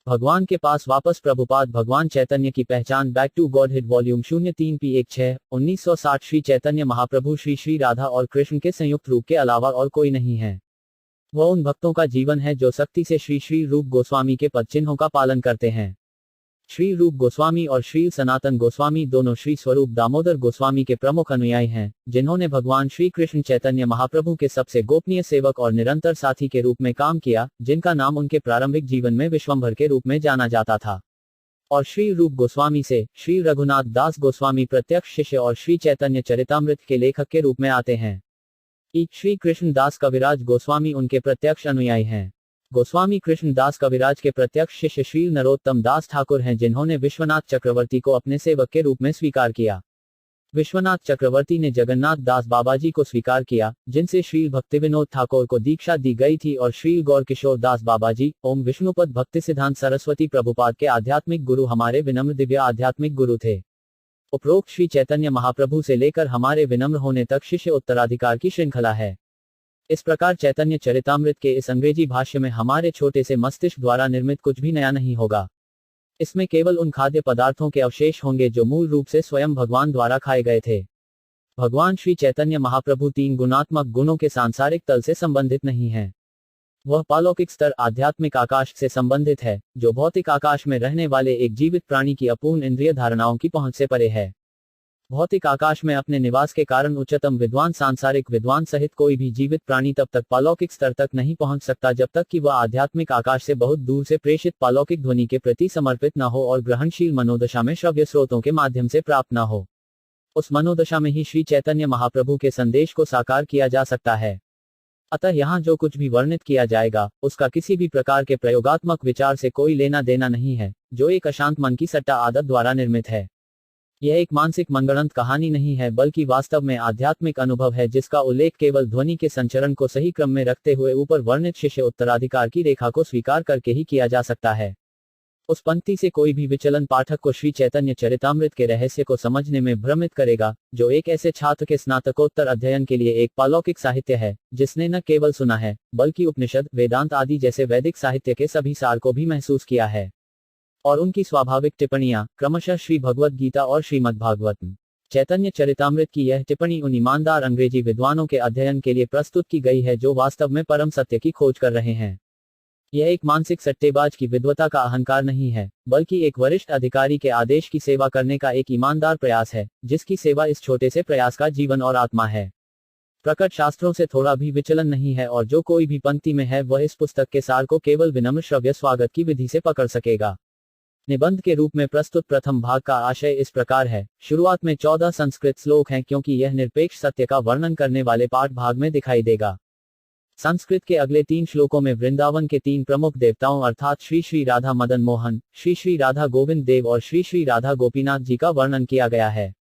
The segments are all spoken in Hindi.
भगवान के पास वापस प्रभुपाद भगवान चैतन्य की पहचान back to Godhead volume 03p16 1960 Shri Chaitanya Mahaprabhu Shri Shri Radha और कृष्ण के संयुक्त रूप के अलावा और कोई नहीं है। वह उन भक्तों का जीवन है जो सख्ती से श्री श्री रूप गोस्वामी के पद चिन्हों का पालन करते हैं। श्री रूप गोस्वामी और श्री सनातन गोस्वामी दोनों श्री स्वरूप दामोदर गोस्वामी के प्रमुख अनुयायी हैं, जिन्होंने भगवान श्री कृष्ण चैतन्य महाप्रभु के सबसे गोपनीय सेवक और निरंतर साथी के रूप में काम किया, जिनका नाम उनके प्रारंभिक जीवन में विश्वंभर के रूप में जाना जाता था। और श्री रूप गोस्वामी से श्री रघुनाथ दास गोस्वामी प्रत्यक्ष शिष्य और श्री चैतन्य चरितामृत के लेखक के रूप में आते हैं। श्री कृष्ण दास कविराज गोस्वामी उनके प्रत्यक्ष अनुयायी हैं। गोस्वामी कृष्ण दास कविराज के प्रत्यक्ष शिष्य श्री नरोत्तम दास ठाकुर हैं, जिन्होंने विश्वनाथ चक्रवर्ती को अपने सेवक के रूप में स्वीकार किया। विश्वनाथ चक्रवर्ती ने जगन्नाथ दास बाबाजी को स्वीकार किया, जिनसे श्री भक्तिविनोद ठाकुर को दीक्षा दी गई थी, और श्री गौर किशोर दास बाबाजी ओम विष्णुपद भक्ति सिद्धांत सरस्वती प्रभुपाद के आध्यात्मिक गुरु हमारे विनम्र दिव्य आध्यात्मिक गुरु थे। उपरोक्त श्री चैतन्य महाप्रभु से लेकर हमारे विनम्र होने तक शिष्य उत्तराधिकार की श्रृंखला है। इस प्रकार चैतन्य चरितामृत के इस अंग्रेजी भाष्य में हमारे छोटे से मस्तिष्क द्वारा निर्मित कुछ भी नया नहीं होगा। इसमें केवल उन खाद्य पदार्थों के अवशेष होंगे जो मूल रूप से स्वयं भगवान द्वारा खाए गए थे। भगवान श्री चैतन्य महाप्रभु तीन गुणात्मक गुणों के सांसारिक तल से संबंधित नहीं है। वह पालौकिक स्तर आध्यात्मिक आकाश से संबंधित है, जो भौतिक आकाश में रहने वाले एक जीवित प्राणी की अपूर्ण इंद्रिय धारणाओं की पहुंच से परे है। भौतिक आकाश में अपने निवास के कारण उच्चतम विद्वान सांसारिक विद्वान सहित कोई भी जीवित प्राणी तब तक पालौकिक स्तर तक नहीं पहुंच सकता जब तक कि वह आध्यात्मिक आकाश से बहुत दूर से प्रेषित पालौकिक ध्वनि के प्रति समर्पित न हो और ग्रहणशील मनोदशा में श्रव्य स्रोतों के माध्यम से प्राप्त न हो। उस मनोदशा में ही श्री चैतन्य महाप्रभु के संदेश को साकार किया जा सकता है। अतः यहाँ जो कुछ भी वर्णित किया जाएगा, उसका किसी भी प्रकार के प्रयोगात्मक विचार से कोई लेना देना नहीं है, जो एक अशांत मन की सट्टा आदत द्वारा निर्मित है। यह एक मानसिक मनगढ़ंत कहानी नहीं है, बल्कि वास्तव में आध्यात्मिक अनुभव है, जिसका उल्लेख केवल ध्वनि के संचरण को सही क्रम में रखते हुए ऊपर वर्णित शिष्य उत्तराधिकार की रेखा को स्वीकार करके ही किया जा सकता है। उस पंक्ति से कोई भी विचलन पाठक को श्री चैतन्य चरितामृत के रहस्य को समझने में भ्रमित करेगा, जो एक ऐसे छात्र के स्नातकोत्तर अध्ययन के लिए एक पालौकिक साहित्य है, जिसने न केवल सुना है, बल्कि उपनिषद, वेदांत आदि जैसे वैदिक साहित्य के सभी सार को भी महसूस किया है। और उनकी स्वाभाविक टिप्पणियां क्रमशः श्री भगवद गीता और श्रीमद्भागवतम। चैतन्य चरितामृत की यह टिप्पणी उन ईमानदार अंग्रेजी विद्वानों के अध्ययन के लिए प्रस्तुत की गई है जो वास्तव में परम सत्य की खोज कर रहे हैं। यह एक मानसिक सट्टेबाज की विद्वता का अहंकार नहीं है, बल्कि एक वरिष्ठ अधिकारी के आदेश की सेवा करने का एक ईमानदार प्रयास है, जिसकी सेवा इस छोटे से प्रयास का जीवन और आत्मा है। प्रकट शास्त्रों से थोड़ा भी विचलन नहीं है, और जो कोई भी पंक्ति में है वह इस पुस्तक के सार को केवल विनम्र श्रव्य स्वागत की विधि से पकड़ सकेगा। निबंध के रूप में प्रस्तुत प्रथम भाग का आशय इस प्रकार है। शुरुआत में 14 संस्कृत श्लोक हैं, क्योंकि यह निरपेक्ष सत्य का वर्णन करने वाले पाठ भाग में दिखाई देगा। संस्कृत के अगले 3 श्लोकों में वृंदावन के 3 प्रमुख देवताओं अर्थात श्री श्री राधा मदन मोहन, श्री श्री राधा गोविंद देव और श्री श्री राधा गोपीनाथ जी का वर्णन किया गया है।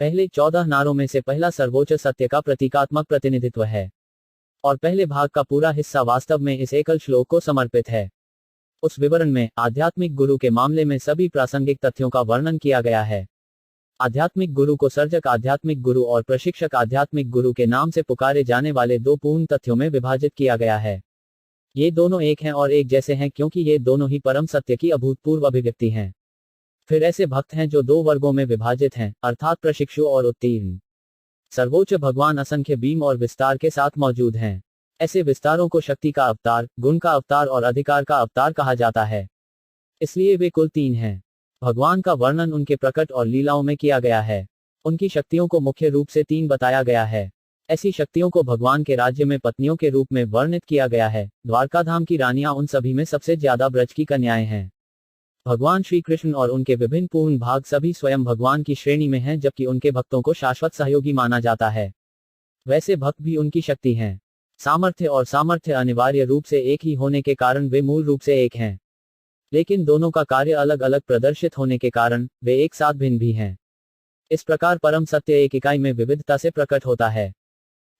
पहले 14 नारों में से पहला सर्वोच्च सत्य का प्रतीकात्मक प्रतिनिधित्व है, और पहले भाग का पूरा हिस्सा वास्तव में इस एकल श्लोक को समर्पित है। उस विवरण में आध्यात्मिक गुरु के मामले में सभी प्रासंगिक तथ्यों का वर्णन किया गया है। आध्यात्मिक गुरु को सर्जक आध्यात्मिक गुरु और प्रशिक्षक आध्यात्मिक गुरु के नाम से पुकारे जाने वाले 2 पूर्ण तथ्यों में विभाजित किया गया है। ये दोनों एक हैं और एक जैसे हैं, क्योंकि ये दोनों ही परम सत्य की अभूतपूर्व अभिव्यक्ति हैं। फिर ऐसे भक्त हैं जो 2 वर्गों में विभाजित हैं, अर्थात प्रशिक्षु और उत्तीर्ण। सर्वोच्च भगवान असंख्य बीम और विस्तार के साथ मौजूद हैं। ऐसे विस्तारों को शक्ति का अवतार, गुण का अवतार और अधिकार का अवतार कहा जाता है। इसलिए वे कुल 3 हैं। भगवान का वर्णन उनके प्रकट और लीलाओं में किया गया है। उनकी शक्तियों को मुख्य रूप से 3 बताया गया है। ऐसी शक्तियों को भगवान के राज्य में पत्नियों के रूप में वर्णित किया गया है। द्वारकाधाम की रानियां उन सभी में सबसे ज्यादा ब्रज की कन्याएं हैं। भगवान श्री कृष्ण और उनके विभिन्न पूर्ण भाग सभी स्वयं भगवान की श्रेणी में हैं, जबकि उनके भक्तों को शाश्वत सहयोगी माना जाता है। वैसे भक्त भी उनकी शक्ति हैं। सामर्थ्य और सामर्थ्य अनिवार्य रूप से एक ही होने के कारण वे मूल रूप से एक हैं, लेकिन दोनों का कार्य अलग अलग प्रदर्शित होने के कारण वे एक साथ भिन्न भी हैं। इस प्रकार परम सत्य एक इकाई में विविधता से प्रकट होता है।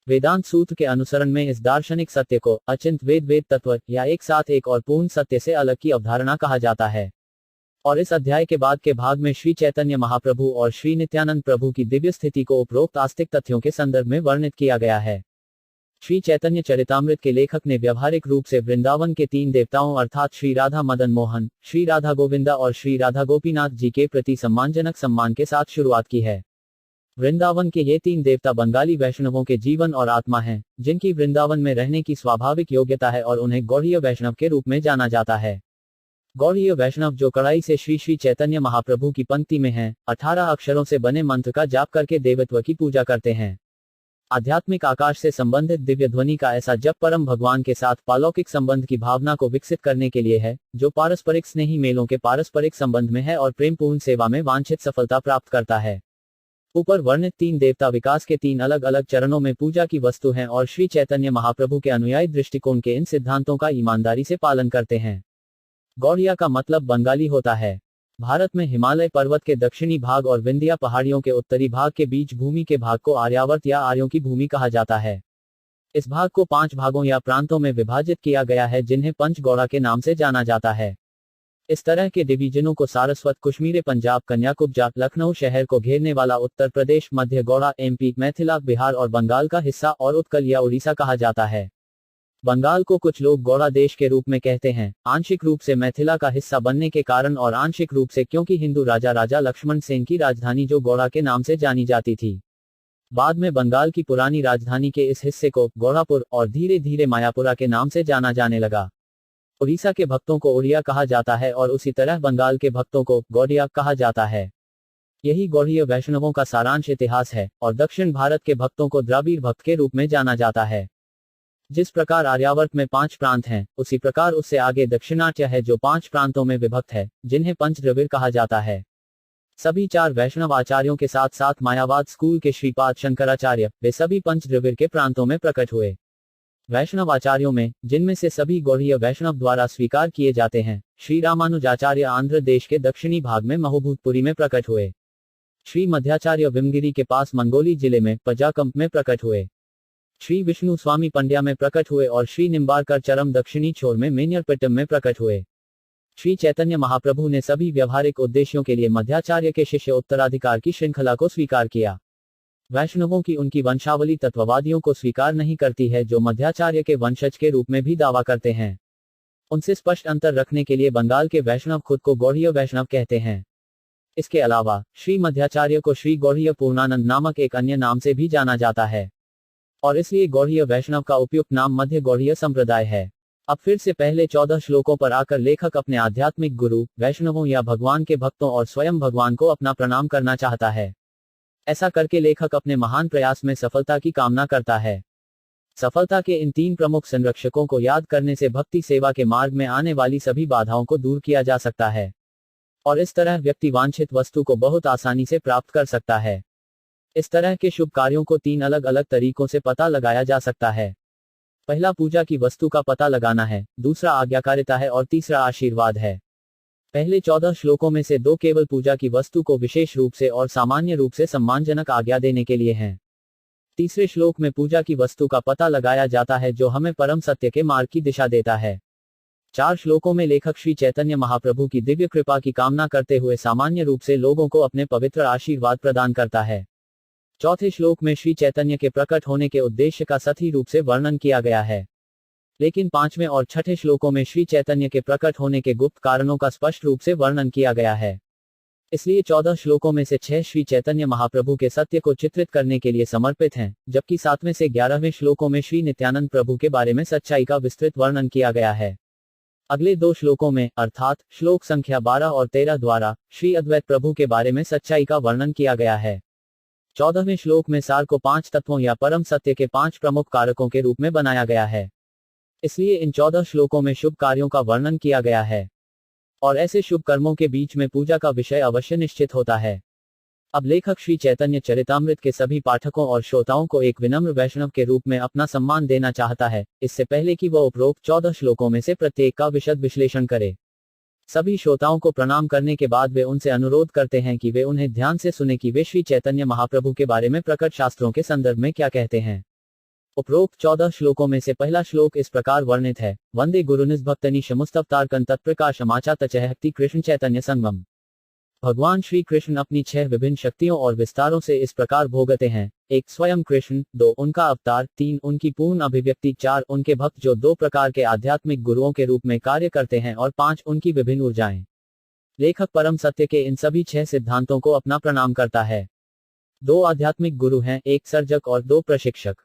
वेदांत सूत्र के अनुसरण में इस दार्शनिक सत्य को अचिंत वेद तत्व या एक साथ एक और पूर्ण सत्य से अलग की अवधारणा कहा जाता है। और इस अध्याय के बाद के भाग में श्री चैतन्य महाप्रभु और श्री नित्यानंद प्रभु की दिव्य स्थिति को उपरोक्त आस्तिक तथ्यों के संदर्भ में वर्णित किया गया है। श्री चैतन्य चरितामृत के लेखक ने व्यावहारिक रूप से वृंदावन के 3 देवताओं अर्थात श्री राधा मदन मोहन, श्री राधा गोविंदा और श्री राधा गोपीनाथ जी के प्रति सम्मानजनक सम्मान के साथ शुरुआत की है। वृंदावन के ये 3 देवता बंगाली वैष्णवों के जीवन और आत्मा हैं, जिनकी वृंदावन में रहने की स्वाभाविक योग्यता है और उन्हें गौड़ीय वैष्णव के रूप में जाना जाता है। गौड़ीय वैष्णव जो कड़ाई से श्री श्री चैतन्य महाप्रभु की पंक्ति में हैं, 18 अक्षरों से बने मंत्र का जाप करके देवत्व की पूजा करते हैं। आध्यात्मिक आकाश से संबंधित दिव्य ध्वनि का ऐसा जप परम भगवान के साथ पालौकिक संबंध की भावना को विकसित करने के लिए है, जो पारस्परिक स्नेही मेलों के पारस्परिक संबंध में है और प्रेमपूर्ण सेवा में वांछित सफलता प्राप्त करता है। ऊपर वर्णित 3 देवता विकास के 3 अलग अलग चरणों में पूजा की वस्तु हैं और श्री चैतन्य महाप्रभु के अनुयायी दृष्टिकोण के इन सिद्धांतों का ईमानदारी से पालन करते हैं। गौड़िया का मतलब बंगाली होता है। भारत में हिमालय पर्वत के दक्षिणी भाग और विंध्या पहाड़ियों के उत्तरी भाग के बीच भूमि के भाग को आर्यावर्त या आर्यों की भूमि कहा जाता है। इस भाग को 5 भागों या प्रांतों में विभाजित किया गया है, जिन्हें पंचगौड़ा के नाम से जाना जाता है। इस तरह के डिवीजनों को सारस्वत, कश्मीर, पंजाब, कन्याकुब्जा, लखनऊ शहर को घेरने वाला उत्तर प्रदेश, मध्य गौड़ा, एमपी, मैथिला, बिहार और बंगाल का हिस्सा और उत्कल या उड़ीसा कहा जाता है। बंगाल को कुछ लोग गौड़ा देश के रूप में कहते हैं, आंशिक रूप से मैथिला का हिस्सा बनने के कारण और आंशिक रूप से क्योंकि हिंदू राजा लक्ष्मण सेन की राजधानी जो गौड़ा के नाम से जानी जाती थी। बाद में बंगाल की पुरानी राजधानी के इस हिस्से को गौड़ापुर और धीरे धीरे मायापुरा के नाम से जाना जाने लगा। उड़ीसा के भक्तों को उड़िया कहा जाता है और उसी तरह बंगाल के भक्तों को गौड़िया कहा जाता है। यही गौड़ीय वैष्णवों का सारांश इतिहास है और दक्षिण भारत के भक्तों को द्राविड़ भक्त के रूप में जाना जाता है। जिस प्रकार आर्यावर्त में 5 प्रांत हैं, उसी प्रकार उससे आगे दक्षिणाट्य है जो 5 प्रांतों में विभक्त है, जिन्हें पंच द्रविड़ कहा जाता है। सभी 4 वैष्णव आचार्यों के साथ साथ मायावाद स्कूल के श्रीपाद शंकराचार्य, वे सभी पंच द्रविड़ के प्रांतों में प्रकट हुए। वैष्णव आचार्यों में, जिनमें से सभी गौड़ीय वैष्णव द्वारा स्वीकार किए जाते हैं, श्री रामानुजाचार्य आंध्र देश के दक्षिणी भाग में महभूतपुरी में प्रकट हुए। श्री मध्याचार्य विमगिरी के पास मंगोली जिले में पजाकंप में प्रकट हुए। श्री विष्णु स्वामी पंड्या में प्रकट हुए और श्री निम्बारकर चरम दक्षिणी छोर में मेनियरपेटम में प्रकट हुए। श्री चैतन्य महाप्रभु ने सभी व्यवहारिक उद्देश्यों के लिए मध्याचार्य के शिष्य उत्तराधिकार की श्रृंखला को स्वीकार किया। वैष्णवों की उनकी वंशावली तत्ववादियों को स्वीकार नहीं करती है, जो मध्याचार्य के वंशज के रूप में भी दावा करते हैं। उनसे स्पष्ट अंतर रखने के लिए बंगाल के वैष्णव खुद को गौड़ीय वैष्णव कहते हैं। इसके अलावा श्री मध्याचार्य को श्री गौड़ीय पूर्णानंद नामक एक अन्य नाम से भी जाना जाता है और इसलिए गौड़ीय वैष्णव का उपयुक्त नाम मध्य गौड़ीय संप्रदाय है। अब फिर से पहले 14 श्लोकों पर आकर लेखक अपने आध्यात्मिक गुरु, वैष्णवों या भगवान के भक्तों और स्वयं भगवान को अपना प्रणाम करना चाहता है। ऐसा करके लेखक अपने महान प्रयास में सफलता की कामना करता है। सफलता के इन 3 प्रमुख संरक्षकों को याद करने से भक्ति सेवा के मार्ग में आने वाली सभी बाधाओं को दूर किया जा सकता है और इस तरह व्यक्ति वांछित वस्तु को बहुत आसानी से प्राप्त कर सकता है। इस तरह के शुभ कार्यों को 3 अलग अलग तरीकों से पता लगाया जा सकता है। पहला पूजा की वस्तु का पता लगाना है, दूसरा आज्ञाकारिता है और तीसरा आशीर्वाद है। पहले 14 श्लोकों में से 2 केवल पूजा की वस्तु को विशेष रूप से और सामान्य रूप से सम्मानजनक आज्ञा देने के लिए हैं। तीसरे श्लोक में पूजा की वस्तु का पता लगाया जाता है जो हमें परम सत्य के मार्ग की दिशा देता है। 4 श्लोकों में लेखक श्री चैतन्य महाप्रभु की दिव्य कृपा की कामना करते हुए सामान्य रूप से लोगों को अपने पवित्र आशीर्वाद प्रदान करता है। चौथे श्लोक में श्री चैतन्य के प्रकट होने के उद्देश्य का सही रूप से वर्णन किया गया है, लेकिन 5वें और 6ठे श्लोकों में श्री चैतन्य के प्रकट होने के गुप्त कारणों का स्पष्ट रूप से वर्णन किया गया है। इसलिए 14 श्लोकों में से 6 श्री चैतन्य महाप्रभु के सत्य को चित्रित करने के लिए समर्पित हैं, जबकि 7वें से 11वें श्लोकों में श्री नित्यानंद प्रभु के बारे में सच्चाई का विस्तृत वर्णन किया गया है। अगले 2 श्लोकों में अर्थात श्लोक संख्या 12 और 13 द्वारा श्री अद्वैत प्रभु के बारे में सच्चाई का वर्णन किया गया है। 14वें श्लोक में सार को 5 तत्वों या परम सत्य के 5 प्रमुख कारकों के रूप में बनाया गया है। इसलिए इन 14 श्लोकों में शुभ कार्यों का वर्णन किया गया है और ऐसे शुभ कर्मों के बीच में पूजा का विषय अवश्य निश्चित होता है। अब लेखक श्री चैतन्य चरितामृत के सभी पाठकों और श्रोताओं को एक विनम्र वैष्णव के रूप में अपना सम्मान देना चाहता है, इससे पहले कि वह उपरोक्त 14 श्लोकों में से प्रत्येक का विशद विश्लेषण करे। सभी श्रोताओं को प्रणाम करने के बाद वे उनसे अनुरोध करते हैं कि वे उन्हें ध्यान से सुने कि वे श्री चैतन्य महाप्रभु के बारे में प्रकट शास्त्रों के संदर्भ में क्या कहते हैं। उपरोक्त 14 श्लोकों में से पहला श्लोक इस प्रकार वर्णित है, वंदे गुरुनिस्भक्तनि शमुस्तवतारकं तत्प्रकाशमाचा तचहक्ति कृष्ण चैतन्य संगमम। भगवान श्री कृष्ण अपनी 6 विभिन्न शक्तियों और विस्तारों से इस प्रकार भोगते हैं: 1 स्वयं कृष्ण, 2 उनका अवतार, 3 उनकी पूर्ण अभिव्यक्ति, 4 उनके भक्त जो 2 प्रकार के आध्यात्मिक गुरुओं के रूप में कार्य करते हैं, और 5 उनकी विभिन्न ऊर्जाएं। लेखक परम सत्य के इन सभी 6 सिद्धांतों को अपना प्रणाम करता है। 2 आध्यात्मिक गुरु हैं, 1 सर्जक और 2 प्रशिक्षक।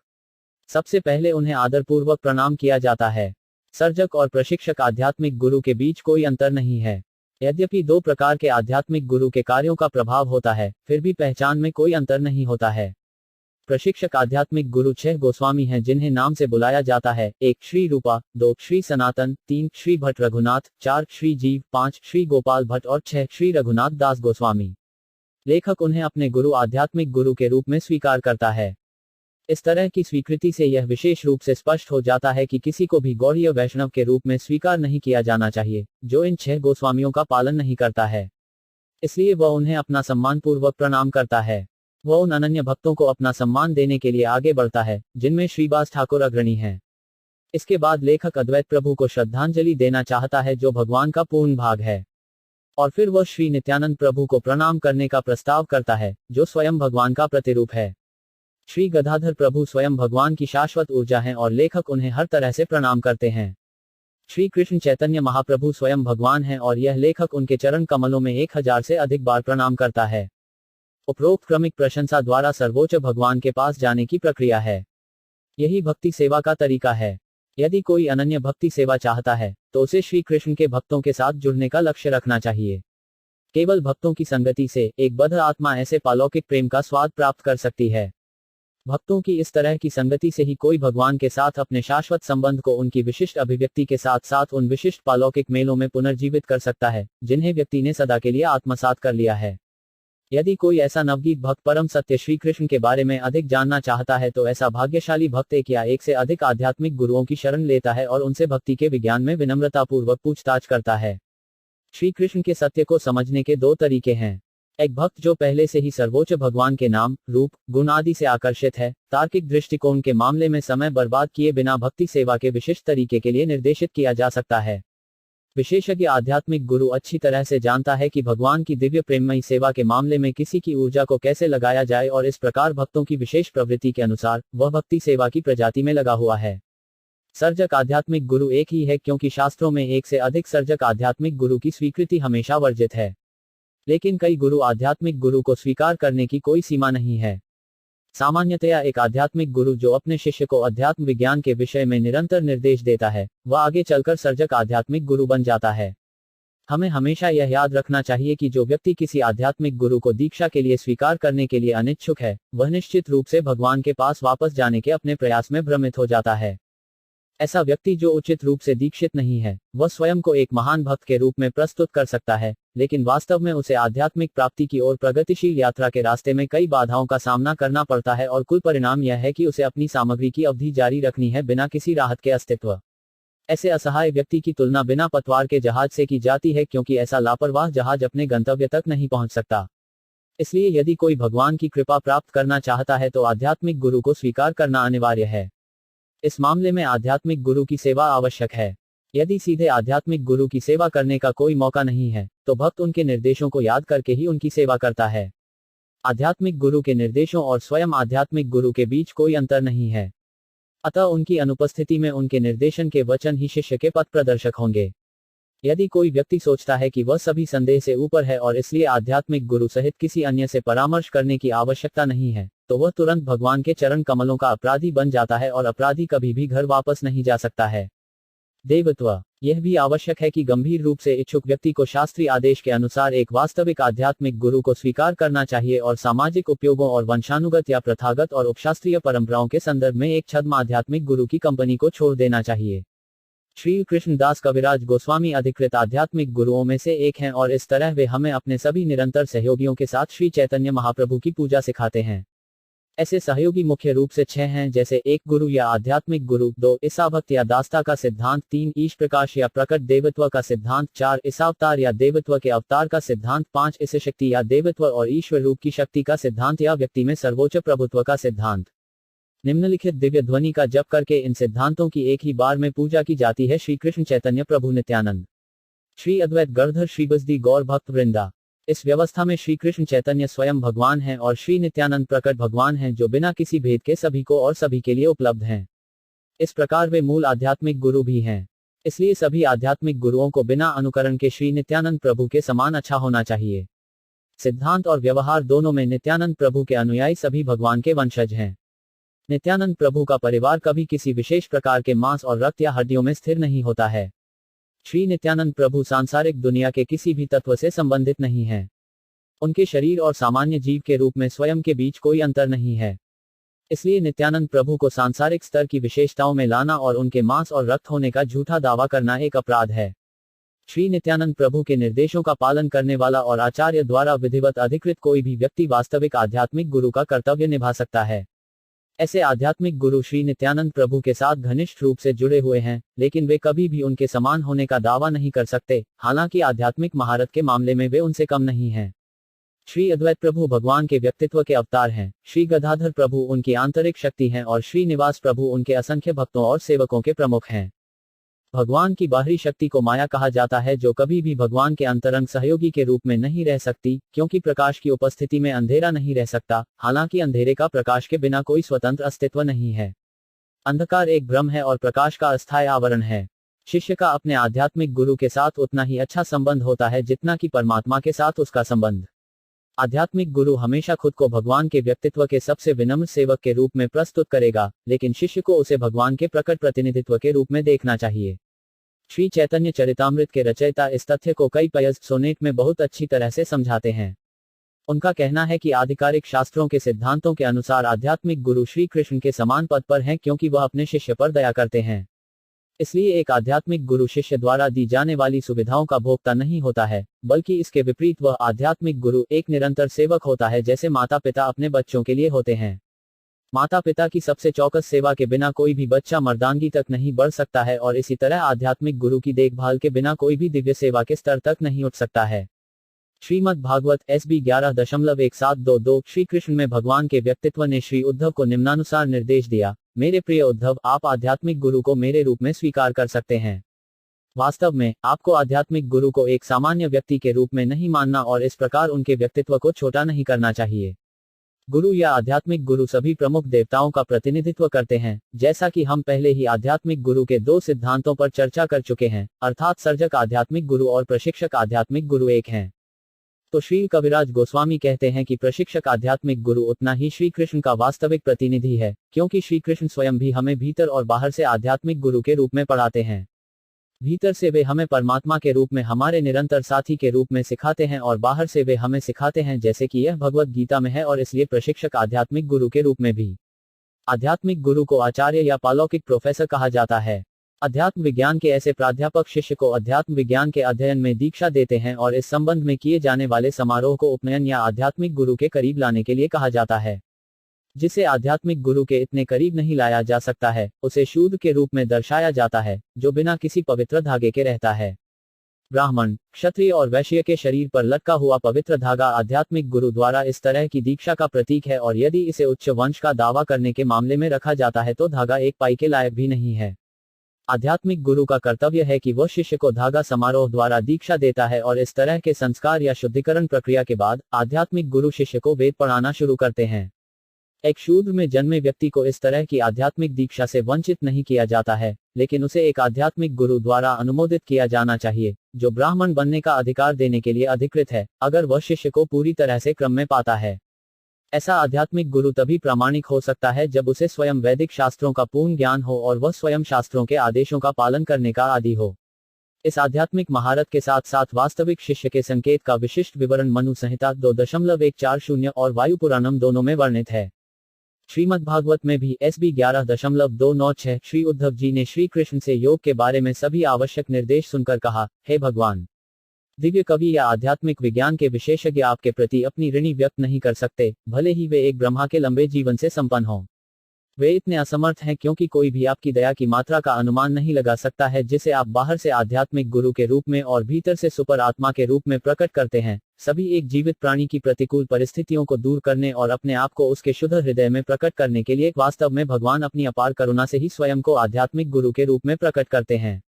सबसे पहले उन्हें आदरपूर्वक प्रणाम किया जाता है। सर्जक और प्रशिक्षक आध्यात्मिक गुरु के बीच कोई अंतर नहीं है। यद्यपि 2 प्रकार के आध्यात्मिक गुरु के कार्यों का प्रभाव होता है, फिर भी पहचान में कोई अंतर नहीं होता है। प्रशिक्षक आध्यात्मिक गुरु 6 गोस्वामी हैं जिन्हें नाम से बुलाया जाता है: 1 श्री रूपा, 2 श्री सनातन, 3 श्री भट्ट रघुनाथ, 4 श्री जीव, 5 श्री गोपाल भट्ट और 6 श्री रघुनाथ दास गोस्वामी। लेखक उन्हें अपने गुरु आध्यात्मिक गुरु के रूप में स्वीकार करता है। इस तरह की स्वीकृति से यह विशेष रूप से स्पष्ट हो जाता है कि किसी को भी गौड़ीय वैष्णव के रूप में स्वीकार नहीं किया जाना चाहिए जो इन 6 गोस्वामियों का पालन नहीं करता है। इसलिए वह उन्हें अपना सम्मान पूर्वक प्रणाम करता है। वह उन अनन्य भक्तों को अपना सम्मान देने के लिए आगे बढ़ता है जिनमें श्रीवास ठाकुर अग्रणी हैं। इसके बाद लेखक अद्वैत प्रभु को श्रद्धांजलि देना चाहता है जो भगवान का पूर्ण भाग है, और फिर वह श्री नित्यानंद प्रभु को प्रणाम करने का प्रस्ताव करता है जो स्वयं भगवान का प्रतिरूप है। श्री गदाधर प्रभु स्वयं भगवान की शाश्वत ऊर्जा हैं और लेखक उन्हें हर तरह से प्रणाम करते हैं। श्री कृष्ण चैतन्य महाप्रभु स्वयं भगवान हैं और यह लेखक उनके चरण कमलों में 1000 से अधिक बार प्रणाम करता है। उपरोक्त क्रमिक प्रशंसा द्वारा सर्वोच्च भगवान के पास जाने की प्रक्रिया है। यही भक्ति सेवा का तरीका है। यदि कोई अनन्य भक्ति सेवा चाहता है तो उसे श्री कृष्ण के भक्तों के साथ जुड़ने का लक्ष्य रखना चाहिए। केवल भक्तों की संगति से एक बद्ध आत्मा ऐसे पालौकिक प्रेम का स्वाद प्राप्त कर सकती है। भक्तों की इस तरह की संगति से ही कोई भगवान के साथ अपने शाश्वत संबंध को उनकी विशिष्ट अभिव्यक्ति के साथ साथ उन विशिष्ट पालौकिक मेलों में पुनर्जीवित कर सकता है जिन्हें व्यक्ति ने सदा के लिए आत्मसात कर लिया है। यदि कोई ऐसा नवगीत भक्त परम सत्य श्री कृष्ण के बारे में अधिक जानना चाहता है तो ऐसा भाग्यशाली भक्त एक या एक से अधिक आध्यात्मिक गुरुओं की शरण लेता है और उनसे भक्ति के विज्ञान में विनम्रतापूर्वक पूछताछ करता है। श्री कृष्ण के सत्य को समझने के 2 तरीके हैं। एक भक्त जो पहले से ही सर्वोच्च भगवान के नाम, रूप, गुण आदि से आकर्षित है, तार्किक दृष्टिकोण के मामले में समय बर्बाद किए बिना भक्ति सेवा के विशिष्ट तरीके के लिए निर्देशित किया जा सकता है। विशेषज्ञ आध्यात्मिक गुरु अच्छी तरह से जानता है कि भगवान की दिव्य प्रेममयी सेवा के मामले में किसी की ऊर्जा को कैसे लगाया जाए और इस प्रकार भक्तों की विशेष प्रवृत्ति के अनुसार वह भक्ति सेवा की प्रजाति में लगा हुआ है। सर्जक आध्यात्मिक गुरु एक ही है क्योंकि शास्त्रों में एक से अधिक सर्जक आध्यात्मिक गुरु की स्वीकृति हमेशा वर्जित है। लेकिन कई गुरु आध्यात्मिक गुरु को स्वीकार करने की कोई सीमा नहीं है। सामान्यतया एक आध्यात्मिक गुरु जो अपने शिष्य को अध्यात्म विज्ञान के विषय में निरंतर निर्देश देता है वह आगे चलकर सर्जक आध्यात्मिक गुरु बन जाता है। हमें हमेशा यह याद रखना चाहिए कि जो व्यक्ति किसी आध्यात्मिक गुरु को दीक्षा के लिए स्वीकार करने के लिए अनिच्छुक है वह निश्चित रूप से भगवान के पास वापस जाने के अपने प्रयास में भ्रमित हो जाता है। ऐसा व्यक्ति जो उचित रूप से दीक्षित नहीं है वह स्वयं को एक महान भक्त के रूप में प्रस्तुत कर सकता है, लेकिन वास्तव में उसे आध्यात्मिक प्राप्ति की ओर प्रगतिशील यात्रा के रास्ते में कई बाधाओं का सामना करना पड़ता है और कुल परिणाम यह है कि उसे अपनी सामग्री की अवधि जारी रखनी है बिना किसी राहत के अस्तित्व। ऐसे असहाय व्यक्ति की तुलना बिना पतवार के जहाज से की जाती है क्योंकि ऐसा लापरवाह जहाज अपने गंतव्य तक नहीं पहुंच सकता। इसलिए यदि कोई भगवान की कृपा प्राप्त करना चाहता है तो आध्यात्मिक गुरु को स्वीकार करना अनिवार्य है। इस मामले में आध्यात्मिक गुरु की सेवा आवश्यक है। यदि सीधे आध्यात्मिक गुरु की सेवा करने का कोई मौका नहीं है तो भक्त उनके निर्देशों को याद करके ही उनकी सेवा करता है। आध्यात्मिक गुरु के निर्देशों और स्वयं आध्यात्मिक गुरु के बीच कोई अंतर नहीं है, अतः उनकी अनुपस्थिति में उनके निर्देशन के वचन ही शिष्य के पथ प्रदर्शक होंगे। यदि कोई व्यक्ति सोचता है कि वह सभी संदेह से ऊपर है और इसलिए आध्यात्मिक गुरु सहित किसी अन्य से परामर्श करने की आवश्यकता नहीं है तो वह तुरंत भगवान के चरण कमलों का अपराधी बन जाता है और अपराधी कभी भी घर वापस नहीं जा सकता है। देवत्व। यह भी आवश्यक है कि गंभीर रूप से इच्छुक व्यक्ति को शास्त्रीय आदेश के अनुसार एक वास्तविक आध्यात्मिक गुरु को स्वीकार करना चाहिए और सामाजिक उपयोगों और वंशानुगत या प्रथागत और उपशास्त्रीय परंपराओं के संदर्भ में एक छद्म आध्यात्मिक गुरु की कंपनी को छोड़ देना चाहिए। श्री कृष्णदास कविराज गोस्वामी अधिकृत आध्यात्मिक गुरुओं में से एक हैं और इस तरह वे हमें अपने सभी निरंतर सहयोगियों के साथ श्री चैतन्य महाप्रभु की पूजा सिखाते हैं। ऐसे सहयोगी मुख्य रूप से 6 हैं, जैसे 1 गुरु या आध्यात्मिक गुरु, 2 ईसाभक्त या दास्ता का सिद्धांत, 3 ईश प्रकाश या प्रकट देवत्व का सिद्धांत, 4 ईसावतार या देवत्व के अवतार का सिद्धांत, 5 ईश शक्ति या देवत्व और ईश्वर रूप की शक्ति का सिद्धांत या व्यक्ति में सर्वोच्च प्रभुत्व का सिद्धांत। निम्नलिखित दिव्य ध्वनि का जप करके इन सिद्धांतों की एक ही बार में पूजा की जाती है। श्री कृष्ण चैतन्य प्रभु नित्यानंद, श्री अद्वैत गणधर, श्री बसदी गौर भक्त वृंदा। इस व्यवस्था में श्री कृष्ण चैतन्य स्वयं भगवान हैं और श्री नित्यानंद प्रकट भगवान हैं जो बिना किसी भेद के सभी को और सभी के लिए उपलब्ध हैं। इस प्रकार वे मूल आध्यात्मिक गुरु भी हैं। इसलिए सभी आध्यात्मिक गुरुओं को बिना अनुकरण के श्री नित्यानंद प्रभु के समान अच्छा होना चाहिए। सिद्धांत और व्यवहार दोनों में नित्यानंद प्रभु के अनुयायी सभी भगवान के वंशज हैं। नित्यानंद प्रभु का परिवार कभी किसी विशेष प्रकार के मांस और रक्त या हड्डियों में स्थिर नहीं होता है। श्री नित्यानंद प्रभु सांसारिक दुनिया के किसी भी तत्व से संबंधित नहीं है। उनके शरीर और सामान्य जीव के रूप में स्वयं के बीच कोई अंतर नहीं है। इसलिए नित्यानंद प्रभु को सांसारिक स्तर की विशेषताओं में लाना और उनके मांस और रक्त होने का झूठा दावा करना एक अपराध है। श्री नित्यानंद प्रभु के निर्देशों का पालन करने वाला और आचार्य द्वारा विधिवत अधिकृत कोई भी व्यक्ति वास्तविक आध्यात्मिक गुरु का कर्तव्य निभा सकता है। ऐसे आध्यात्मिक गुरु श्री नित्यानंद प्रभु के साथ घनिष्ठ रूप से जुड़े हुए हैं, लेकिन वे कभी भी उनके समान होने का दावा नहीं कर सकते, हालांकि आध्यात्मिक महारत के मामले में वे उनसे कम नहीं हैं। श्री अद्वैत प्रभु भगवान के व्यक्तित्व के अवतार हैं, श्री गदाधर प्रभु उनकी आंतरिक शक्ति हैं और श्री निवास प्रभु उनके असंख्य भक्तों और सेवकों के प्रमुख हैं। भगवान की बाहरी शक्ति को माया कहा जाता है, जो कभी भी भगवान के अंतरंग सहयोगी के रूप में नहीं रह सकती, क्योंकि प्रकाश की उपस्थिति में अंधेरा नहीं रह सकता, हालांकि अंधेरे का प्रकाश के बिना कोई स्वतंत्र अस्तित्व नहीं है। अंधकार एक भ्रम है और प्रकाश का अस्थायी आवरण है। शिष्य का अपने आध्यात्मिक गुरु के साथ उतना ही अच्छा संबंध होता है जितना कि परमात्मा के साथ उसका संबंध। आध्यात्मिक गुरु हमेशा खुद को भगवान के व्यक्तित्व के सबसे विनम्र सेवक के रूप में प्रस्तुत करेगा, लेकिन शिष्य को उसे भगवान के प्रकट प्रतिनिधित्व के रूप में देखना चाहिए। श्री चैतन्य चरितामृत के रचयिता इस तथ्य को कई पयज सोनेट में बहुत अच्छी तरह से समझाते हैं। उनका कहना है कि आधिकारिक शास्त्रों के सिद्धांतों के अनुसार आध्यात्मिक गुरु श्री कृष्ण के समान पद पर हैं, क्योंकि वह अपने शिष्य पर दया करते हैं। इसलिए एक आध्यात्मिक गुरु शिष्य द्वारा दी जाने वाली सुविधाओं का भोक्ता नहीं होता है, बल्कि इसके विपरीत वह आध्यात्मिक गुरु एक निरंतर सेवक होता है, जैसे माता पिता अपने बच्चों के लिए होते हैं। माता पिता की सबसे चौकस सेवा के बिना कोई भी बच्चा मर्दानगी तक नहीं बढ़ सकता है, और इसी तरह आध्यात्मिक गुरु की देखभाल के बिना कोई भी दिव्य सेवा के स्तर तक नहीं उठ सकता है। श्रीमद् भागवत SB 11.1722 श्री कृष्ण में भगवान के व्यक्तित्व ने श्री उद्धव को निम्नानुसार निर्देश दिया, मेरे प्रिय उद्धव, आप आध्यात्मिक गुरु को मेरे रूप में स्वीकार कर सकते हैं। वास्तव में आपको आध्यात्मिक गुरु को एक सामान्य व्यक्ति के रूप में नहीं मानना और इस प्रकार उनके व्यक्तित्व को छोटा नहीं करना चाहिए। गुरु या आध्यात्मिक गुरु सभी प्रमुख देवताओं का प्रतिनिधित्व करते हैं, जैसा कि हम पहले ही आध्यात्मिक गुरु के दो सिद्धांतों पर चर्चा कर चुके हैं, अर्थात सर्जक आध्यात्मिक गुरु और प्रशिक्षक आध्यात्मिक गुरु एक हैं। तो श्री कविराज गोस्वामी कहते हैं कि प्रशिक्षक आध्यात्मिक गुरु उतना ही श्री कृष्ण का वास्तविक प्रतिनिधि है, क्योंकि श्री कृष्ण स्वयं भी हमें भीतर और बाहर से आध्यात्मिक गुरु के रूप में पढ़ाते हैं। भीतर से वे हमें परमात्मा के रूप में हमारे निरंतर साथी के रूप में सिखाते हैं और बाहर से वे हमें सिखाते हैं, जैसे कि यह भगवत गीता में है, और इसलिए प्रशिक्षक आध्यात्मिक गुरु के रूप में भी। आध्यात्मिक गुरु को आचार्य या पालौकिक प्रोफेसर कहा जाता है। अध्यात्म विज्ञान के ऐसे प्राध्यापक शिष्य को अध्यात्म विज्ञान के अध्ययन में दीक्षा देते हैं, और इस संबंध में किए जाने वाले समारोह को उपनयन या आध्यात्मिक गुरु के करीब लाने के लिए कहा जाता है। जिसे आध्यात्मिक गुरु के इतने करीब नहीं लाया जा सकता है, उसे शूद्र के रूप में दर्शाया जाता है, जो बिना किसी पवित्र धागे के रहता है। ब्राह्मण, क्षत्रिय और वैश्य के शरीर पर लटका हुआ पवित्र धागा आध्यात्मिक गुरु द्वारा इस तरह की दीक्षा का प्रतीक है, और यदि इसे उच्च वंश का दावा करने के मामले में रखा जाता है तो धागा एक पाई के लायक भी नहीं है। आध्यात्मिक गुरु का कर्तव्य है कि वह शिष्य को धागा समारोह द्वारा दीक्षा देता है, और इस तरह के संस्कार या शुद्धिकरण प्रक्रिया के बाद आध्यात्मिक गुरु शिष्य को वेद पढ़ाना शुरू करते हैं। एक शूद्र में जन्मे व्यक्ति को इस तरह की आध्यात्मिक दीक्षा से वंचित नहीं किया जाता है, लेकिन उसे एक आध्यात्मिक गुरु द्वारा अनुमोदित किया जाना चाहिए, जो ब्राह्मण बनने का अधिकार देने के लिए अधिकृत है, अगर वह शिष्य को पूरी तरह से क्रम में पाता है। ऐसा आध्यात्मिक गुरु तभी प्रामाणिक हो सकता है जब उसे स्वयं वैदिक शास्त्रों का पूर्ण ज्ञान हो और वह स्वयं शास्त्रों के आदेशों का पालन करने का आदी हो। इस आध्यात्मिक महारत के साथ साथ वास्तविक शिष्य के संकेत का विशिष्ट विवरण मनु संहिता 2.140 और वायु पुराणम दोनों में वर्णित है। श्रीमद् भागवत में भी SB 11.296 श्री उद्धव जी ने श्री कृष्ण से योग के बारे में सभी आवश्यक निर्देश सुनकर कहा, हे भगवान, दिव्य कवि या आध्यात्मिक विज्ञान के विशेषज्ञ आपके प्रति अपनी ऋणी व्यक्त नहीं कर सकते, भले ही वे एक ब्रह्मा के लंबे जीवन से संपन्न हों। वे इतने असमर्थ हैं क्योंकि कोई भी आपकी दया की मात्रा का अनुमान नहीं लगा सकता है, जिसे आप बाहर से आध्यात्मिक गुरु के रूप में और भीतर से सुपर आत्मा के रूप में प्रकट करते हैं। सभी एक जीवित प्राणी की प्रतिकूल परिस्थितियों को दूर करने और अपने आप को उसके शुद्ध हृदय में प्रकट करने के लिए वास्तव में भगवान अपनी अपार करुणा से ही स्वयं को आध्यात्मिक गुरु के रूप में प्रकट करते हैं।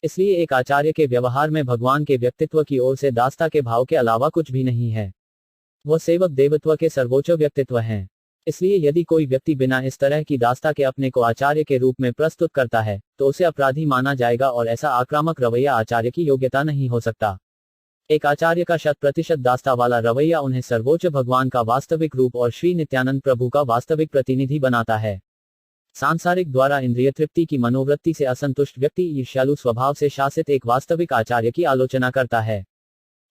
इसलिए एक आचार्य के व्यवहार में भगवान के व्यक्तित्व की ओर से दासता के भाव के अलावा कुछ भी नहीं है। वह सेवक देवत्व के सर्वोच्च व्यक्तित्व हैं। इसलिए यदि कोई व्यक्ति बिना इस तरह की दासता के अपने को आचार्य के रूप में प्रस्तुत करता है, तो उसे अपराधी माना जाएगा और ऐसा आक्रामक रवैया आचार्य की योग्यता नहीं हो सकता। एक आचार्य का 100% दासता वाला रवैया उन्हें सर्वोच्च भगवान का वास्तविक रूप और श्री नित्यानंद प्रभु का वास्तविक प्रतिनिधि बनाता है। सांसारिक द्वारा इंद्रिय तृप्ति की मनोवृत्ति से असंतुष्ट व्यक्ति ईर्ष्यालु स्वभाव से शासित एक वास्तविक आचार्य की आलोचना करता है।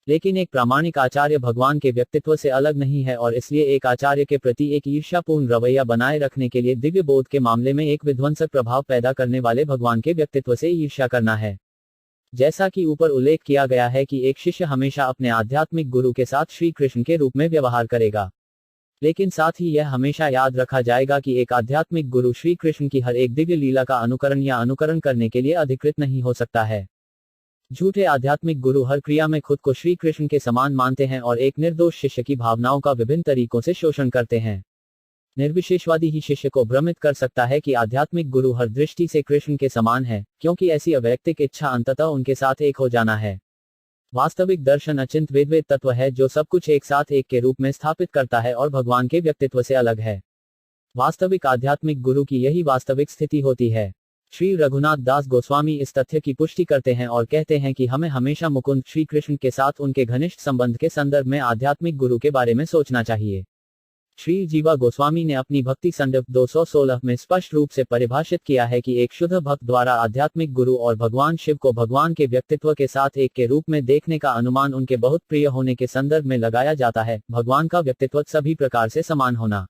लेकिन एक प्रामाणिक आचार्य भगवान के व्यक्तित्व से अलग नहीं है और इसलिए एक आचार्य के प्रति एक ईर्ष्यापूर्ण रवैया बनाए रखने के लिए दिव्य बोध के मामले में एक विध्वंसक प्रभाव पैदा करने वाले भगवान के व्यक्तित्व से ईर्ष्या करना है। जैसा कि ऊपर उल्लेख किया गया है कि एक शिष्य हमेशा अपने आध्यात्मिक गुरु के साथ श्री कृष्ण के रूप में व्यवहार करेगा, लेकिन साथ ही यह हमेशा याद रखा जाएगा कि एक आध्यात्मिक गुरु श्री कृष्ण की हर एक दिव्य लीला का अनुकरण करने के लिए अधिकृत नहीं हो सकता है। झूठे आध्यात्मिक गुरु हर क्रिया में खुद को श्री कृष्ण के समान मानते हैं और एक निर्दोष शिष्य की भावनाओं का विभिन्न तरीकों से शोषण करते हैं। निर्विशेषवादी ही शिष्य को भ्रमित कर सकता है कि आध्यात्मिक गुरु हर दृष्टि से कृष्ण के समान है, क्योंकि ऐसी अवैयक्तिक इच्छा अंततः उनके साथ एक हो जाना है। वास्तविक दर्शन अचिंत वेद्वेद तत्व है जो सब कुछ एक साथ एक के रूप में स्थापित करता है और भगवान के व्यक्तित्व से अलग है। वास्तविक आध्यात्मिक गुरु की यही वास्तविक स्थिति होती है। श्री रघुनाथ दास गोस्वामी इस तथ्य की पुष्टि करते हैं और कहते हैं कि हमें हमेशा मुकुंद श्री कृष्ण के साथ उनके घनिष्ठ संबंध के संदर्भ में आध्यात्मिक गुरु के बारे में सोचना चाहिए। श्री जीवा गोस्वामी ने अपनी भक्ति संदर्भ 216 में स्पष्ट रूप से परिभाषित किया है कि एक शुद्ध भक्त द्वारा आध्यात्मिक गुरु और भगवान शिव को भगवान के व्यक्तित्व के साथ एक के रूप में देखने का अनुमान उनके बहुत प्रिय होने के संदर्भ में लगाया जाता है। भगवान का व्यक्तित्व सभी प्रकार से समान होना।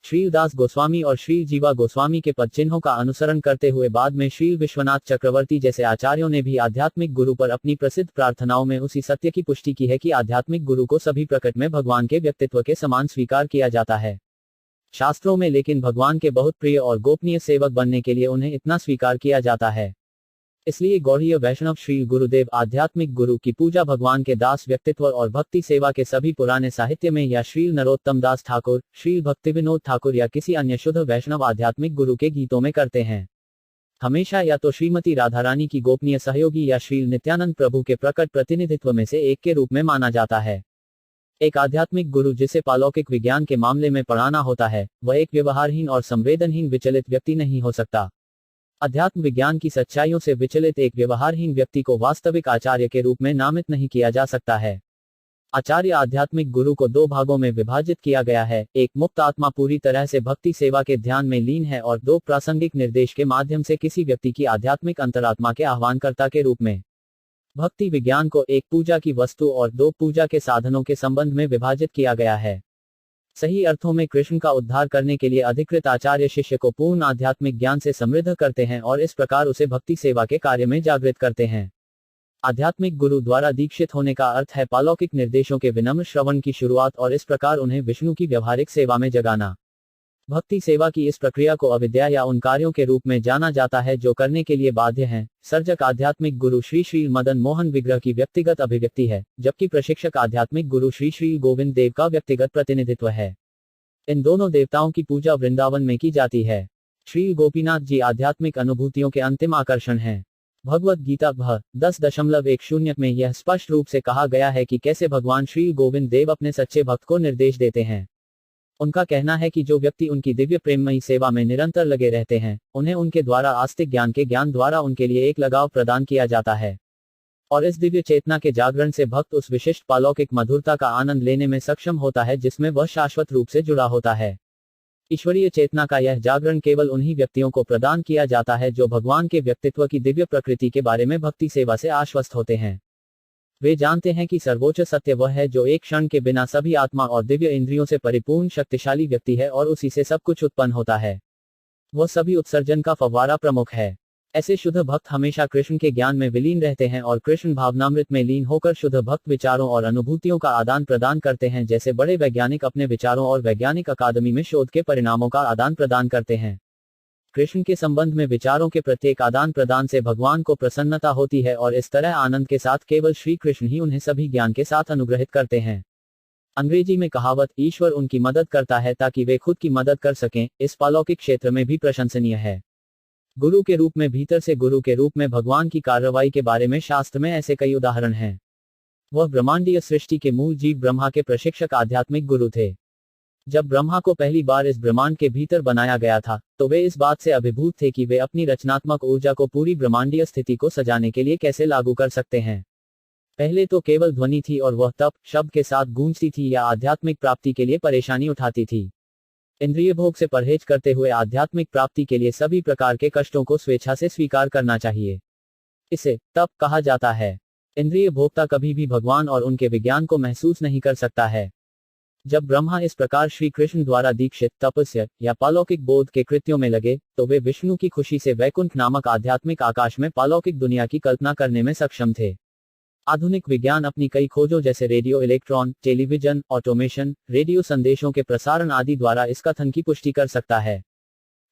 श्री दास गोस्वामी और श्री जीवा गोस्वामी के पद चिन्हों का अनुसरण करते हुए बाद में श्री विश्वनाथ चक्रवर्ती जैसे आचार्यों ने भी आध्यात्मिक गुरु पर अपनी प्रसिद्ध प्रार्थनाओं में उसी सत्य की पुष्टि की है कि आध्यात्मिक गुरु को सभी प्रकट में भगवान के व्यक्तित्व के समान स्वीकार किया जाता है। शास्त्रों में लेकिन भगवान के बहुत प्रिय और गोपनीय सेवक बनने के लिए उन्हें इतना स्वीकार किया जाता है। इसलिए गौड़ीय वैष्णव श्री गुरुदेव आध्यात्मिक गुरु की पूजा भगवान के दास व्यक्तित्व और भक्ति सेवा के सभी पुराने साहित्य में या श्री नरोत्तम दास ठाकुर, श्री भक्ति विनोद ठाकुर या किसी अन्य शुद्ध वैष्णव आध्यात्मिक गुरु के गीतों में करते हैं। हमेशा या तो श्रीमती राधारानी की गोपनीय सहयोगी या श्री नित्यानंद प्रभु के प्रकट प्रतिनिधित्व में से एक के रूप में माना जाता है। एक आध्यात्मिक गुरु जिसे पालौकिक विज्ञान के मामले में पढ़ाना होता है, वह एक व्यवहारहीन और संवेदनहीन विचलित व्यक्ति नहीं हो सकता। अध्यात्म विज्ञान की सच्चाइयों से विचलित एक व्यवहारहीन व्यक्ति को वास्तविक आचार्य के रूप में नामित नहीं किया जा सकता है। आचार्य आध्यात्मिक गुरु को दो भागों में विभाजित किया गया है, एक मुक्त आत्मा पूरी तरह से भक्ति सेवा के ध्यान में लीन है और दो प्रासंगिक निर्देश के माध्यम से किसी व्यक्ति की आध्यात्मिक अंतरात्मा के आह्वानकर्ता के रूप में। भक्ति विज्ञान को एक पूजा की वस्तु और दो पूजा के साधनों के संबंध में विभाजित किया गया है। सही अर्थों में कृष्ण का उद्धार करने के लिए अधिकृत आचार्य शिष्य को पूर्ण आध्यात्मिक ज्ञान से समृद्ध करते हैं और इस प्रकार उसे भक्ति सेवा के कार्य में जागृत करते हैं। आध्यात्मिक गुरु द्वारा दीक्षित होने का अर्थ है पालौकिक निर्देशों के विनम्र श्रवण की शुरुआत और इस प्रकार उन्हें विष्णु की व्यवहारिक सेवा में जगाना। भक्ति सेवा की इस प्रक्रिया को अविद्या या उन कार्यों के रूप में जाना जाता है जो करने के लिए बाध्य हैं। सर्जक आध्यात्मिक गुरु श्री श्री मदन मोहन विग्रह की व्यक्तिगत अभिव्यक्ति है, जबकि प्रशिक्षक आध्यात्मिक गुरु श्री श्री गोविंद देव का व्यक्तिगत प्रतिनिधित्व है। इन दोनों देवताओं की पूजा वृंदावन में की जाती है। श्री गोपीनाथ जी आध्यात्मिक अनुभूतियों के अंतिम आकर्षण हैं। भगवत गीता 10.10 में यह स्पष्ट रूप से कहा गया है कि कैसे भगवान श्री गोविंद देव अपने सच्चे भक्त को निर्देश देते हैं। उनका कहना है कि जो व्यक्ति उनकी दिव्य प्रेममयी सेवा में निरंतर लगे रहते हैं, उन्हें उनके द्वारा आस्तिक ज्ञान के ज्ञान द्वारा उनके लिए एक लगाव प्रदान किया जाता है और इस दिव्य चेतना के जागरण से भक्त उस विशिष्ट पालौकिक मधुरता का आनंद लेने में सक्षम होता है जिसमें वह शाश्वत रूप से जुड़ा होता है। ईश्वरीय चेतना का यह जागरण केवल उन्हीं व्यक्तियों को प्रदान किया जाता है जो भगवान के व्यक्तित्व की दिव्य प्रकृति के बारे में भक्ति सेवा से आश्वस्त होते हैं। वे जानते हैं कि सर्वोच्च सत्य वह है जो एक क्षण के बिना सभी आत्मा और दिव्य इंद्रियों से परिपूर्ण शक्तिशाली व्यक्ति है और उसी से सब कुछ उत्पन्न होता है। वह सभी उत्सर्जन का फव्वारा प्रमुख है। ऐसे शुद्ध भक्त हमेशा कृष्ण के ज्ञान में विलीन रहते हैं और कृष्ण भावनामृत में लीन होकर शुद्ध भक्त विचारों और अनुभूतियों का आदान प्रदान करते हैं, जैसे बड़े वैज्ञानिक अपने विचारों और वैज्ञानिक अकादमी में शोध के परिणामों का आदान प्रदान करते हैं। कृष्ण के संबंध में विचारों के प्रत्येक आदान प्रदान से भगवान को प्रसन्नता होती है और इस तरह आनंद के साथ केवल श्री कृष्ण ही उन्हें सभी ज्ञान के साथ अनुग्रहित करते हैं। अंग्रेजी में कहावत ईश्वर उनकी मदद करता है ताकि वे खुद की मदद कर सकें, इस पालौकिक क्षेत्र में भी प्रशंसनीय है। गुरु के रूप में भीतर से गुरु के रूप में भगवान की कार्रवाई के बारे में शास्त्र में ऐसे कई उदाहरण हैं। वह ब्रह्मांडीय सृष्टि के मूल जीव ब्रह्मा के प्रशिक्षक आध्यात्मिक गुरु थे। जब ब्रह्मा को पहली बार इस ब्रह्मांड के भीतर बनाया गया था, तो वे इस बात से अभिभूत थे कि वे अपनी रचनात्मक ऊर्जा को पूरी ब्रह्मांडीय स्थिति को सजाने के लिए कैसे लागू कर सकते हैं। पहले तो केवल ध्वनि थी और वह तप शब्द के साथ गूंजती थी या आध्यात्मिक प्राप्ति के लिए परेशानी उठाती थी। इंद्रिय भोग से परहेज करते हुए आध्यात्मिक प्राप्ति के लिए सभी प्रकार के कष्टों को स्वेच्छा से स्वीकार करना चाहिए। इसे तप कहा जाता है। इंद्रिय भोक्ता कभी भी भगवान और उनके विज्ञान को महसूस नहीं कर सकता है। जब ब्रह्मा इस प्रकार श्री कृष्ण द्वारा दीक्षित तपस्या या पालौकिक बोध के कृत्यों में लगे, तो वे विष्णु की खुशी से वैकुंठ नामक आध्यात्मिक आकाश में पालौकिक दुनिया की कल्पना करने में सक्षम थे। आधुनिक विज्ञान अपनी कई खोजों जैसे radio electron, television, automation, radio संदेशों के प्रसारण आदि द्वारा इस कथन की पुष्टि कर सकता है।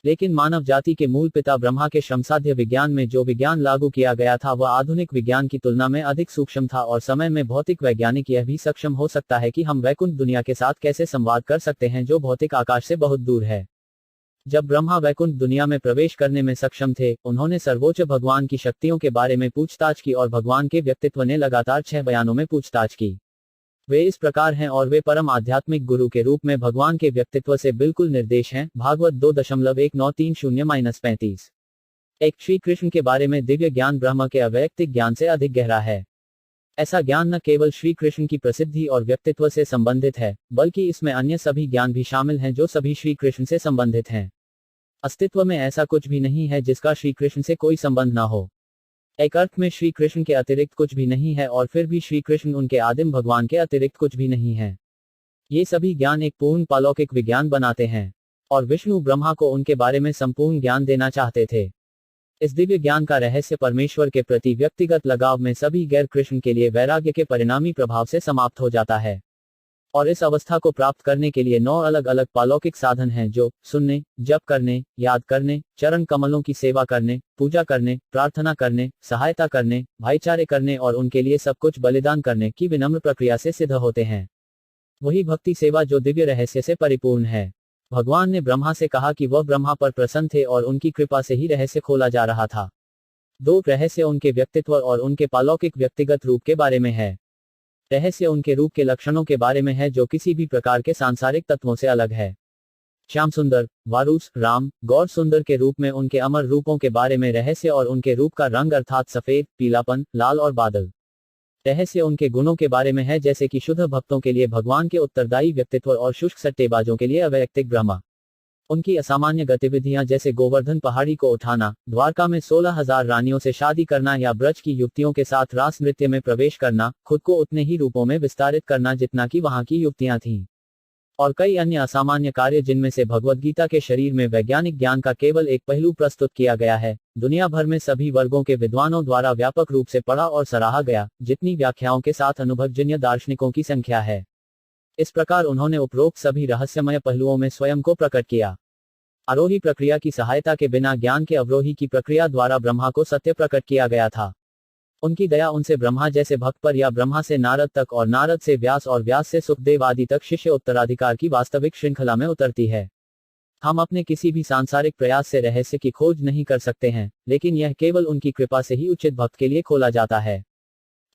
लेकिन मानव जाति के मूल पिता ब्रह्मा के श्रमसाध्य विज्ञान में जो विज्ञान लागू किया गया था वह आधुनिक विज्ञान की तुलना में अधिक सूक्ष्म था, और समय में भौतिक वैज्ञानिक यह भी सक्षम हो सकता है कि हम वैकुंठ दुनिया के साथ कैसे संवाद कर सकते हैं जो भौतिक आकाश से बहुत दूर है। जब ब्रह्मा वैकुंठ दुनिया में प्रवेश करने में सक्षम थे, उन्होंने सर्वोच्च भगवान की शक्तियों के बारे में पूछताछ की और भगवान के व्यक्तित्व ने लगातार 6 बयानों में पूछताछ की। वे इस प्रकार हैं और वे परम आध्यात्मिक गुरु के रूप में भगवान के व्यक्तित्व से बिल्कुल निर्देश हैं। भागवत 2.1930-35। एक श्री कृष्ण के बारे में दिव्य ज्ञान ब्रह्म के अवैयक्तिक ज्ञान से अधिक गहरा है। ऐसा ज्ञान न केवल श्री कृष्ण की प्रसिद्धि और व्यक्तित्व से संबंधित है, बल्कि इसमें अन्य सभी ज्ञान भी शामिल हैं जो सभी श्री कृष्ण से संबंधित हैं। अस्तित्व में ऐसा कुछ भी नहीं है जिसका श्री कृष्ण से कोई संबंध न हो। एक अर्थ में श्री कृष्ण के अतिरिक्त कुछ भी नहीं है, और फिर भी श्री कृष्ण उनके आदिम भगवान के अतिरिक्त कुछ भी नहीं है। ये सभी ज्ञान एक पूर्ण पालौकिक विज्ञान बनाते हैं, और विष्णु ब्रह्मा को उनके बारे में संपूर्ण ज्ञान देना चाहते थे। इस दिव्य ज्ञान का रहस्य परमेश्वर के प्रति व्यक्तिगत लगाव में सभी गैर कृष्ण के लिए वैराग्य के परिणामी प्रभाव से समाप्त हो जाता है। और इस अवस्था को प्राप्त करने के लिए 9 अलग अलग पालौकिक साधन हैं जो सुनने, जप करने, याद करने, चरण कमलों की सेवा करने, पूजा करने, प्रार्थना करने, सहायता करने, भाईचारे करने और उनके लिए सब कुछ बलिदान करने की विनम्र प्रक्रिया से सिद्ध होते हैं। वही भक्ति सेवा जो दिव्य रहस्य से परिपूर्ण है। भगवान ने ब्रह्मा से कहा कि वह ब्रह्मा पर प्रसन्न थे और उनकी कृपा से ही रहस्य खोला जा रहा था। 2 रहस्य उनके व्यक्तित्व और उनके पालौकिक व्यक्तिगत रूप के बारे में है। रहस्य उनके रूप के लक्षणों के बारे में है जो किसी भी प्रकार के सांसारिक तत्वों से अलग है। श्याम सुंदर, वारुस, राम, गौर सुंदर के रूप में उनके अमर रूपों के बारे में रहस्य और उनके रूप का रंग अर्थात सफेद, पीलापन, लाल और बादल। रहस्य उनके गुणों के बारे में है जैसे कि शुद्ध भक्तों के लिए भगवान के उत्तरदायी व्यक्तित्व और शुष्क सट्टेबाजों के लिए अवैयक्तिक ब्रह्मा। उनकी असामान्य गतिविधियां जैसे गोवर्धन पहाड़ी को उठाना, द्वारका में 16,000 रानियों से शादी करना या ब्रज की युवतियों के साथ रास नृत्य में प्रवेश करना, खुद को उतने ही रूपों में विस्तारित करना जितना कि वहां की युवतियां थीं। और कई अन्य असामान्य कार्य जिनमें से भगवद गीता के शरीर में वैज्ञानिक ज्ञान का केवल एक पहलू प्रस्तुत किया गया है, दुनिया भर में सभी वर्गों के विद्वानों द्वारा व्यापक रूप से पढ़ा और सराहा गया, जितनी व्याख्याओं के साथ अनुभवजन्य दार्शनिकों की संख्या है। इस प्रकार उन्होंने उपरोक्त सभी रहस्यमय पहलुओं में स्वयं को प्रकट किया। आरोही प्रक्रिया की सहायता के बिना ज्ञान के अवरोही की प्रक्रिया द्वारा ब्रह्मा को सत्य प्रकट किया गया था। उनकी दया उनसे ब्रह्मा जैसे भक्त पर या ब्रह्मा से नारद तक और नारद से व्यास और व्यास से सुखदेव आदि तक शिष्य उत्तराधिकार की वास्तविक श्रृंखला में उतरती है। हम अपने किसी भी सांसारिक प्रयास से रहस्य की खोज नहीं कर सकते हैं, लेकिन यह केवल उनकी कृपा से ही उचित भक्त के लिए खोला जाता है।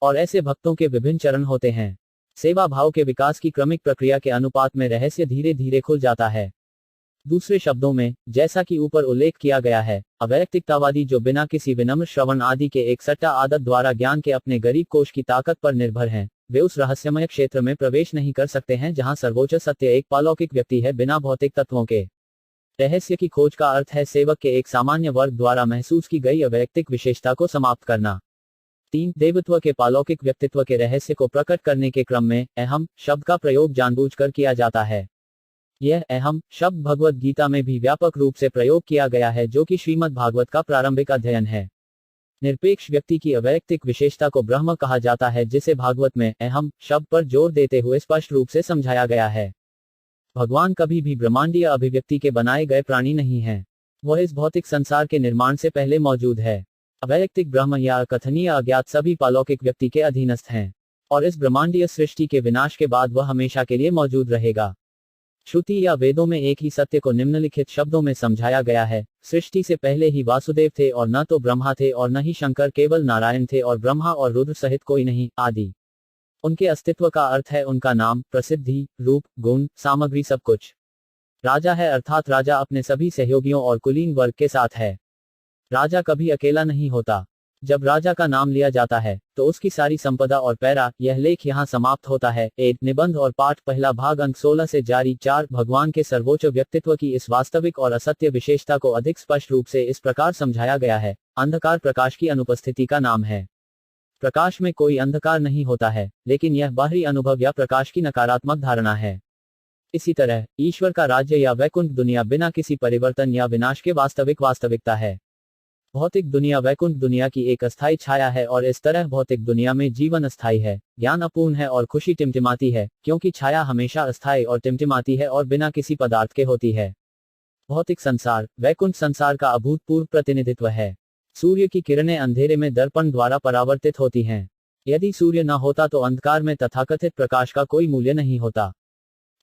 और ऐसे भक्तों के विभिन्न चरण होते हैं। सेवा भाव के विकास की क्रमिक प्रक्रिया के अनुपात में रहस्य धीरे धीरे खुल जाता है। दूसरे शब्दों में, जैसा कि ऊपर उल्लेख किया गया है, अवैयक्तिकतावादी जो बिना किसी विनम्र श्रवण आदि के एक सट्टा आदत द्वारा ज्ञान के अपने गरीब कोष की ताकत पर निर्भर हैं, वे उस रहस्यमय क्षेत्र में प्रवेश नहीं कर सकते हैं जहां सर्वोच्च सत्य एक पालौकिक व्यक्ति है बिना भौतिक तत्वों के। रहस्य की खोज का अर्थ है सेवक के एक सामान्य वर्ग द्वारा महसूस की गई अवैयक्तिक विशेषता को समाप्त करना। 3 देवत्व के पालौकिक व्यक्तित्व के रहस्य को प्रकट करने के क्रम में अहम शब्द का प्रयोग जानबूझकर किया जाता है। यह अहम शब्द भगवद गीता में भी व्यापक रूप से प्रयोग किया गया है, जो कि श्रीमद् भागवत का प्रारंभिक अध्ययन है। निरपेक्ष व्यक्ति की अवैयक्तिक विशेषता को ब्रह्म कहा जाता है, जिसे भागवत में अहम शब्द पर जोर देते हुए स्पष्ट रूप से समझाया गया है। भगवान कभी भी ब्रह्मांडीय अभिव्यक्ति के बनाए गए प्राणी नहीं है। वह इस भौतिक संसार के निर्माण से पहले मौजूद है। अवैयक्तिक ब्रह्म या अकथनीय अज्ञात सभी पालौकिक व्यक्ति के अधीनस्थ हैं, और इस ब्रह्मांडीय सृष्टि के विनाश के बाद वह हमेशा के लिए मौजूद रहेगा। श्रुति या वेदों में एक ही सत्य को निम्नलिखित शब्दों में समझाया गया है। सृष्टि से पहले ही वासुदेव थे और न तो ब्रह्मा थे और न ही शंकर, केवल नारायण थे और ब्रह्मा और रुद्र सहित कोई नहीं। आदि। उनके अस्तित्व का अर्थ है उनका नाम, प्रसिद्धि, रूप, गुण, सामग्री, सब कुछ। राजा है अर्थात राजा अपने सभी सहयोगियों और कुलीन वर्ग के साथ है। राजा कभी अकेला नहीं होता। जब राजा का नाम लिया जाता है तो उसकी सारी संपदा और पैरा। यह लेख यहाँ समाप्त होता है। निबंध और पाठ पहला भाग अंक 16 से जारी। 4 भगवान के सर्वोच्च व्यक्तित्व की इस वास्तविक और असत्य विशेषता को अधिक स्पष्ट रूप से इस प्रकार समझाया गया है। अंधकार प्रकाश की अनुपस्थिति का नाम है। प्रकाश में कोई अंधकार नहीं होता है, लेकिन यह बाहरी अनुभव या प्रकाश की नकारात्मक धारणा है। इसी तरह ईश्वर का राज्य या वैकुंठ दुनिया बिना किसी परिवर्तन या विनाश के वास्तविकता है। भौतिक दुनिया वैकुंठ दुनिया की एक अस्थायी छाया है और इस तरह भौतिक दुनिया में जीवन अस्थायी है, ज्ञान अपूर्ण है और खुशी टिमटिमाती है, क्योंकि छाया हमेशा अस्थायी और टिमटिमाती है और बिना किसी पदार्थ के होती है। भौतिक संसार वैकुंठ संसार का अभूतपूर्व प्रतिनिधित्व है। सूर्य की किरणें अंधेरे में दर्पण द्वारा परावर्तित होती हैं। यदि सूर्य न होता तो अंधकार में तथाकथित प्रकाश का कोई मूल्य नहीं होता।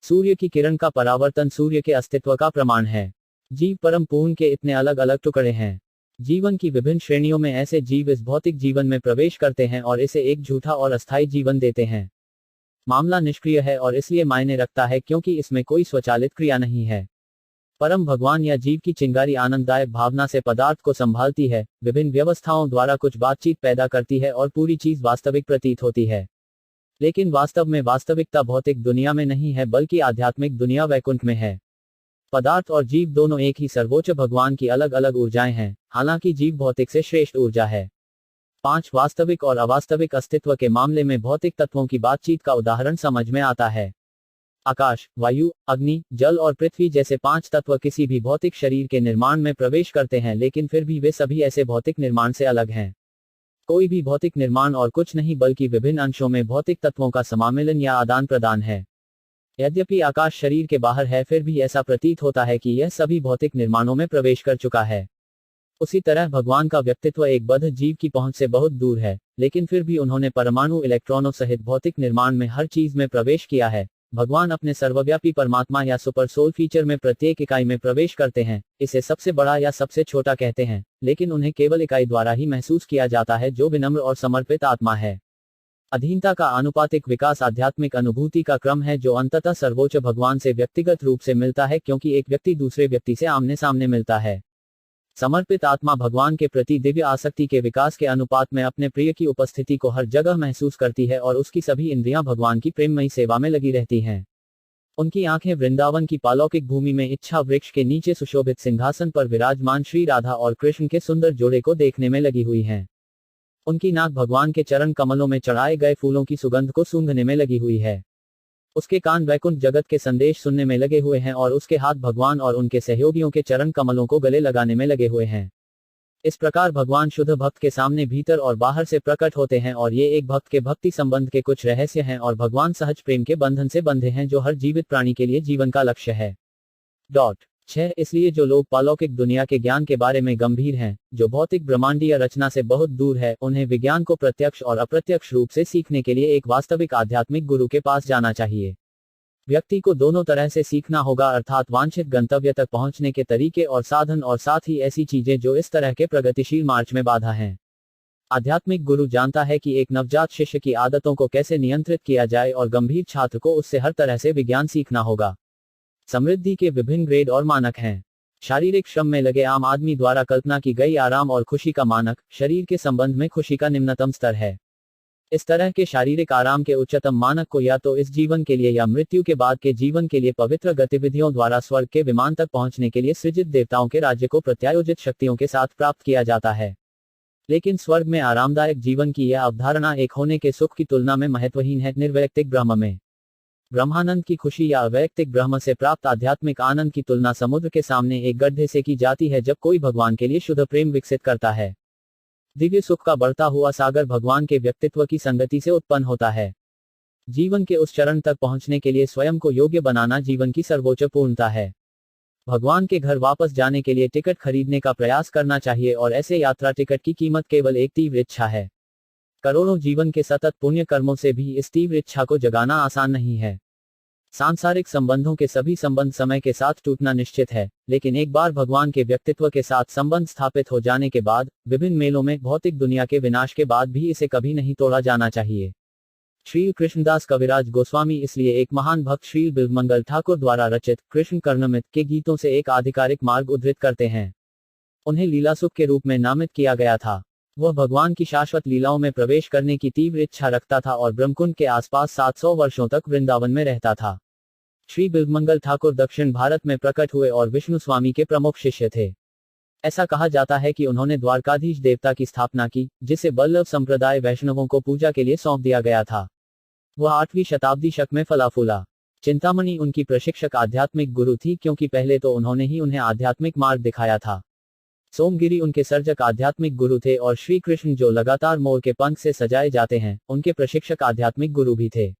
सूर्य की किरण का परावर्तन सूर्य के अस्तित्व का प्रमाण है। जीव परम पूर्ण के इतने अलग अलग टुकड़े हैं। जीवन की विभिन्न श्रेणियों में ऐसे जीव इस भौतिक जीवन में प्रवेश करते हैं और इसे एक झूठा और अस्थायी जीवन देते हैं। मामला निष्क्रिय है और इसलिए मायने रखता है क्योंकि इसमें कोई स्वचालित क्रिया नहीं है। परम भगवान या जीव की चिंगारी आनंददायक भावना से पदार्थ को संभालती है, विभिन्न व्यवस्थाओं द्वारा कुछ बातचीत पैदा करती है और पूरी चीज वास्तविक प्रतीत होती है। लेकिन वास्तव में वास्तविकता भौतिक दुनिया में नहीं है, बल्कि आध्यात्मिक दुनिया वैकुंठ में है। पदार्थ और जीव दोनों एक ही सर्वोच्च भगवान की अलग अलग ऊर्जाएं हैं, हालांकि जीव भौतिक से श्रेष्ठ ऊर्जा है। 5 वास्तविक और अवास्तविक अस्तित्व के मामले में भौतिक तत्वों की बातचीत का उदाहरण समझ में आता है। आकाश, वायु, अग्नि, जल और पृथ्वी जैसे 5 तत्व किसी भी भौतिक शरीर के निर्माण में प्रवेश करते हैं, लेकिन फिर भी वे सभी ऐसे भौतिक निर्माण से अलग हैं। कोई भी भौतिक निर्माण और कुछ नहीं बल्कि विभिन्न अंशों में भौतिक तत्वों का समामेलन या आदान प्रदान है। यद्यपि आकाश शरीर के बाहर है, फिर भी ऐसा प्रतीत होता है कि यह सभी भौतिक निर्माणों में प्रवेश कर चुका है। उसी तरह भगवान का व्यक्तित्व एक बद्ध जीव की पहुंच से बहुत दूर है, लेकिन फिर भी उन्होंने परमाणु, इलेक्ट्रॉनों सहित भौतिक निर्माण में हर चीज में प्रवेश किया है। भगवान अपने सर्वव्यापी परमात्मा या सुपर सोल फीचर में प्रत्येक इकाई में प्रवेश करते हैं। इसे सबसे बड़ा या सबसे छोटा कहते हैं, लेकिन उन्हें केवल इकाई द्वारा ही महसूस किया जाता है, जो विनम्र और समर्पित आत्मा है। अधीनता का आनुपातिक विकास आध्यात्मिक अनुभूति का क्रम है, जो अंततः सर्वोच्च भगवान से व्यक्तिगत रूप से मिलता है, क्योंकि एक व्यक्ति दूसरे व्यक्ति से आमने सामने मिलता है। समर्पित आत्मा भगवान के प्रति दिव्य आसक्ति के विकास के अनुपात में अपने प्रिय की उपस्थिति को हर जगह महसूस करती है और उसकी सभी इंद्रियां भगवान की प्रेममयी सेवा में लगी रहती हैं। उनकी आंखें वृंदावन की पालौकिक भूमि में इच्छा वृक्ष के नीचे सुशोभित सिंहासन पर विराजमान श्री राधा और कृष्ण के सुंदर जोड़े को देखने में लगी हुई हैं। उनकी नाक भगवान के चरण कमलों में चढ़ाए गए फूलों की सुगंध को सूंघने में लगी हुई है। उसके कान वैकुंठ जगत के संदेश सुनने में लगे हुए हैं और उसके हाथ भगवान और उनके सहयोगियों के चरण कमलों को गले लगाने में लगे हुए हैं। इस प्रकार भगवान शुद्ध भक्त के सामने भीतर और बाहर से प्रकट होते हैं और ये एक भक्त के भक्ति संबंध के कुछ रहस्य हैं और भगवान सहज प्रेम के बंधन से बंधे हैं, जो हर जीवित प्राणी के लिए जीवन का लक्ष्य है। 6 इसलिए जो लोग पालौकिक दुनिया के ज्ञान के बारे में गंभीर हैं, जो भौतिक ब्रह्मांडीय रचना से बहुत दूर है, उन्हें विज्ञान को प्रत्यक्ष और अप्रत्यक्ष रूप से सीखने के लिए एक वास्तविक आध्यात्मिक गुरु के पास जाना चाहिए। व्यक्ति को दोनों तरह से सीखना होगा, अर्थात वांछित गंतव्य तक पहुंचने के तरीके और साधन, और साथ ही ऐसी चीजें जो इस तरह के प्रगतिशील मार्च में बाधा हैं। आध्यात्मिक गुरु जानता है कि एक नवजात शिष्य की आदतों को कैसे नियंत्रित किया जाए और गंभीर छात्र को उससे हर तरह से विज्ञान सीखना होगा। समृद्धि के विभिन्न ग्रेड और मानक हैं। शारीरिक श्रम में लगे आम आदमी द्वारा कल्पना की गई आराम और खुशी का मानक शरीर के संबंध में खुशी का निम्नतम स्तर है। इस तरह के शारीरिक आराम के उच्चतम मानक को या तो इस जीवन के लिए या मृत्यु के बाद के जीवन के लिए पवित्र गतिविधियों द्वारा स्वर्ग के विमान तक पहुंचने के लिए सृजित देवताओं के राज्य को प्रत्यायोजित शक्तियों के साथ प्राप्त किया जाता है। लेकिन स्वर्ग में आरामदायक जीवन की यह अवधारणा एक होने के सुख की तुलना में महत्वहीन है। निर्वैयक्तिक ब्रह्म में ब्रह्मानंद की खुशी या अवैयक्तिक ब्रह्म से प्राप्त आध्यात्मिक आनंद की तुलना समुद्र के सामने एक गड्ढे से की जाती है, जब कोई भगवान के लिए शुद्ध प्रेम विकसित करता है। दिव्य सुख का बढ़ता हुआ सागर भगवान के व्यक्तित्व की संगति से उत्पन्न होता है। जीवन के उस चरण तक पहुंचने के लिए स्वयं को योग्य बनाना जीवन की सर्वोच्च पूर्णता है। भगवान के घर वापस जाने के लिए टिकट खरीदने का प्रयास करना चाहिए, और ऐसे यात्रा टिकट की कीमत केवल एक तीव्र इच्छा है। करोड़ों जीवन के सतत पुण्य कर्मों से भी इस तीव्र इच्छा को जगाना आसान नहीं है। सांसारिक संबंधों के सभी संबंध समय के साथ टूटना निश्चित है, लेकिन एक बार भगवान के व्यक्तित्व के साथ संबंध स्थापित हो जाने के बाद, विभिन्न मेलों में भौतिक दुनिया के विनाश के बाद भी इसे कभी नहीं तोड़ा जाना चाहिए। श्री कृष्णदास कविराज गोस्वामी इसलिए एक महान भक्त श्री बिल्वमंगल ठाकुर द्वारा रचित कृष्ण कर्णमित के गीतों से एक आधिकारिक मार्ग उद्धृत करते हैं। उन्हें लीलासुख के रूप में नामित किया गया था। वह भगवान की शाश्वत लीलाओं में प्रवेश करने की तीव्र इच्छा रखता था और ब्रह्मकुंड के आसपास 700 वर्षों तक वृंदावन में रहता था। श्री बिल्वमंगल ठाकुर दक्षिण भारत में प्रकट हुए और विष्णु स्वामी के प्रमुख शिष्य थे। ऐसा कहा जाता है कि उन्होंने द्वारकाधीश देवता की स्थापना की, जिसे बल्लभ संप्रदाय वैष्णवों को पूजा के लिए सौंप दिया गया था। वह 8वीं शताब्दी शक में फला फूला। चिंतामणि उनकी प्रशिक्षक आध्यात्मिक गुरु थी, क्योंकि पहले तो उन्होंने ही उन्हें आध्यात्मिक मार्ग दिखाया था। सोमगिरी उनके सर्जक आध्यात्मिक गुरु थे और श्री कृष्ण जो लगातार मोर के पंख से सजाए जाते हैं, उनके प्रशिक्षक आध्यात्मिक गुरु भी थे।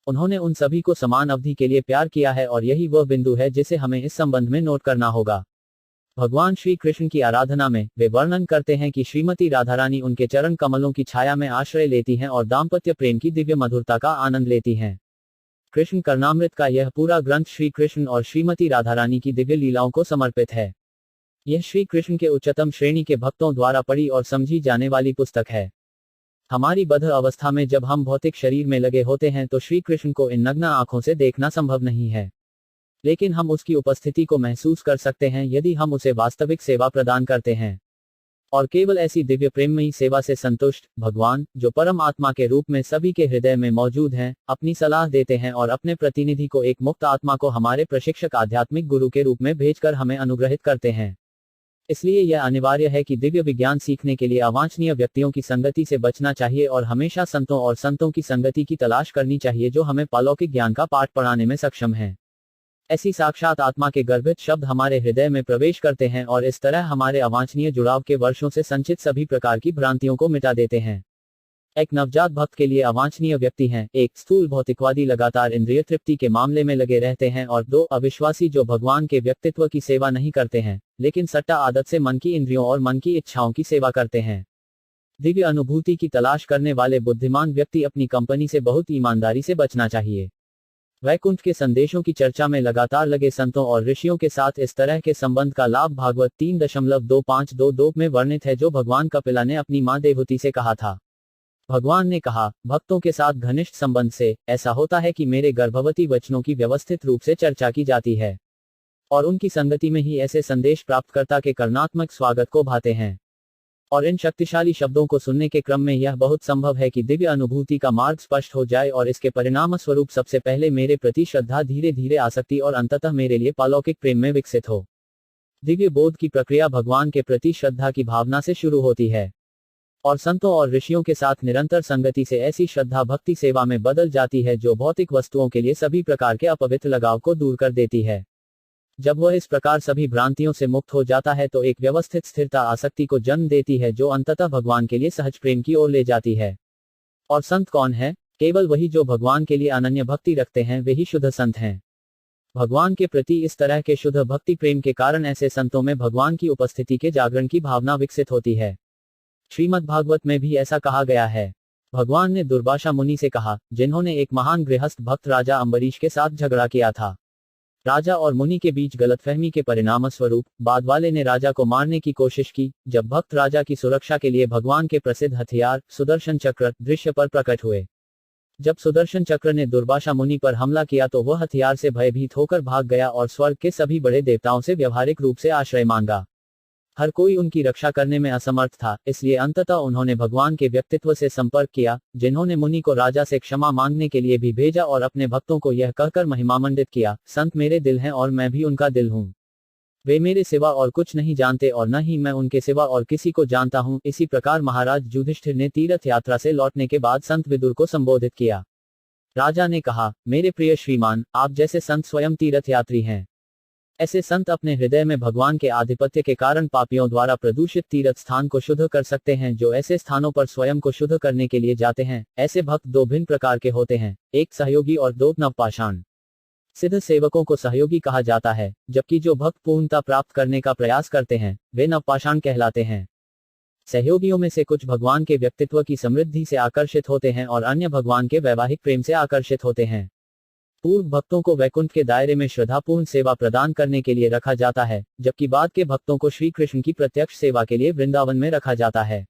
उन्होंने उन सभी को समान अवधि के लिए प्यार किया है और यही वह बिंदु है जिसे हमें इस संबंध में नोट करना होगा। भगवान श्री कृष्ण की आराधना में वे वर्णन करते हैं कि श्रीमती राधारानी उनके चरण कमलों की छाया में आश्रय लेती हैं और दाम्पत्य प्रेम की दिव्य मधुरता का आनंद लेती हैं। कृष्ण कर्णामृत का यह पूरा ग्रंथ श्री कृष्ण और श्रीमती राधारानी की दिव्य लीलाओं को समर्पित है। यह श्री कृष्ण के उच्चतम श्रेणी के भक्तों द्वारा पढ़ी और समझी जाने वाली पुस्तक है। हमारी बद्ध अवस्था में जब हम भौतिक शरीर में लगे होते हैं तो श्री कृष्ण को इन नग्न आंखों से देखना संभव नहीं है, लेकिन हम उसकी उपस्थिति को महसूस कर सकते हैं यदि हम उसे वास्तविक सेवा प्रदान करते हैं। और केवल ऐसी दिव्य प्रेममयी सेवा से संतुष्ट भगवान, जो परम आत्मा के रूप में सभी के हृदय में मौजूद हैं, अपनी सलाह देते हैं और अपने प्रतिनिधि को एक मुक्त आत्मा को हमारे प्रशिक्षक आध्यात्मिक गुरु के रूप में भेजकर हमें अनुग्रहित करते हैं। इसलिए यह अनिवार्य है कि दिव्य विज्ञान सीखने के लिए अवांछनीय व्यक्तियों की संगति से बचना चाहिए और हमेशा संतों और संतों की संगति की तलाश करनी चाहिए जो हमें पालौकिक ज्ञान का पाठ पढ़ाने में सक्षम हैं। ऐसी साक्षात आत्मा के गर्भित शब्द हमारे हृदय में प्रवेश करते हैं और इस तरह हमारे अवांछनीय जुड़ाव के वर्षों से संचित सभी प्रकार की भ्रांतियों को मिटा देते हैं। एक नवजात भक्त के लिए अवांछनीय व्यक्ति हैं, एक स्थूल भौतिकवादी लगातार इंद्रिय तृप्ति के मामले में लगे रहते हैं, और 2 अविश्वासी जो भगवान के व्यक्तित्व की सेवा नहीं करते हैं, लेकिन सट्टा आदत से मन की इंद्रियों और मन की इच्छाओं की सेवा करते हैं। दिव्य अनुभूति की तलाश करने वाले बुद्धिमान व्यक्ति अपनी कंपनी से बहुत ईमानदारी से बचना चाहिए। वैकुंठ के संदेशों की चर्चा में लगातार लगे संतों और ऋषियों के साथ इस तरह के संबंध का लाभ भागवत 3.2522 में वर्णित है, जो भगवान कपिला ने अपनी मां देवहूति से कहा था। भगवान ने कहा, भक्तों के साथ घनिष्ठ संबंध से ऐसा होता है कि मेरे गर्भवती वचनों की व्यवस्थित रूप से चर्चा की जाती है और उनकी संगति में ही ऐसे संदेश प्राप्तकर्ता के कर्णात्मक स्वागत को भाते हैं। और इन शक्तिशाली शब्दों को सुनने के क्रम में यह बहुत संभव है कि दिव्य अनुभूति का मार्ग स्पष्ट हो जाए और इसके परिणाम स्वरूप सबसे पहले मेरे प्रति श्रद्धा, धीरे धीरे आसक्ति और अंततः मेरे लिए पालौकिक प्रेम में विकसित हो। दिव्य बोध की प्रक्रिया भगवान के प्रति श्रद्धा की भावना से शुरू होती है और संतों और ऋषियों के साथ निरंतर संगति से ऐसी श्रद्धा भक्ति सेवा में बदल जाती है जो भौतिक वस्तुओं के लिए सभी प्रकार के अपवित्र लगाव को दूर कर देती है। जब वह इस प्रकार सभी भ्रांतियों से मुक्त हो जाता है तो एक व्यवस्थित स्थिरता आसक्ति को जन्म देती है जो अंततः भगवान के लिए सहज प्रेम की ओर ले जाती है। और संत कौन है? केवल वही जो भगवान के लिए अनन्य भक्ति रखते हैं, वे ही शुद्ध संत हैं। भगवान के प्रति इस तरह के शुद्ध भक्ति प्रेम के कारण ऐसे संतों में भगवान की उपस्थिति के जागरण की भावना विकसित होती है। श्रीमद् भागवत में भी ऐसा कहा गया है। भगवान ने दुर्वासा मुनि से कहा, जिन्होंने एक महान गृहस्थ भक्त राजा अम्बरीश के साथ झगड़ा किया था। राजा और मुनि के बीच गलतफहमी के परिणामस्वरूप बाद वाले ने राजा को मारने की कोशिश की। जब भक्त राजा की सुरक्षा के लिए भगवान के प्रसिद्ध हथियार सुदर्शन चक्र दृश्य पर प्रकट हुए। जब सुदर्शन चक्र ने दुर्वासा मुनि पर हमला किया तो वह हथियार से भयभीत होकर भाग गया और स्वर्ग के सभी बड़े देवताओं से व्यवहारिक रूप से आश्रय मांगा। हर कोई उनकी रक्षा करने में असमर्थ था, इसलिए अंततः उन्होंने भगवान के व्यक्तित्व से संपर्क किया, जिन्होंने मुनि को राजा से क्षमा मांगने के लिए भी भेजा और अपने भक्तों को यह कहकर महिमामंडित किया, संत मेरे दिल हैं और मैं भी उनका दिल हूँ। वे मेरे सिवा और कुछ नहीं जानते और न ही मैं उनके सिवा और किसी को जानता हूँ। इसी प्रकार महाराज युधिष्ठिर ने तीर्थ यात्रा से लौटने के बाद संत विदुर को संबोधित किया। राजा ने कहा, मेरे प्रिय श्रीमान, आप जैसे संत स्वयं तीर्थ यात्री हैं। ऐसे संत अपने हृदय में भगवान के आधिपत्य के कारण पापियों द्वारा प्रदूषित तीर्थ स्थान को शुद्ध कर सकते हैं, जो ऐसे स्थानों पर स्वयं को शुद्ध करने के लिए जाते हैं। ऐसे भक्त 2 भिन्न प्रकार के होते हैं, एक सहयोगी और 2 नवपाषाण। सिद्ध सेवकों को सहयोगी कहा जाता है, जबकि जो भक्त पूर्णता प्राप्त करने का प्रयास करते हैं वे नवपाषाण कहलाते हैं। सहयोगियों में से कुछ भगवान के व्यक्तित्व की समृद्धि से आकर्षित होते हैं और अन्य भगवान के वैवाहिक प्रेम से आकर्षित होते हैं। पूर्व भक्तों को वैकुंठ के दायरे में श्रद्धापूर्ण सेवा प्रदान करने के लिए रखा जाता है, जबकि बाद के भक्तों को श्री कृष्ण की प्रत्यक्ष सेवा के लिए वृंदावन में रखा जाता है।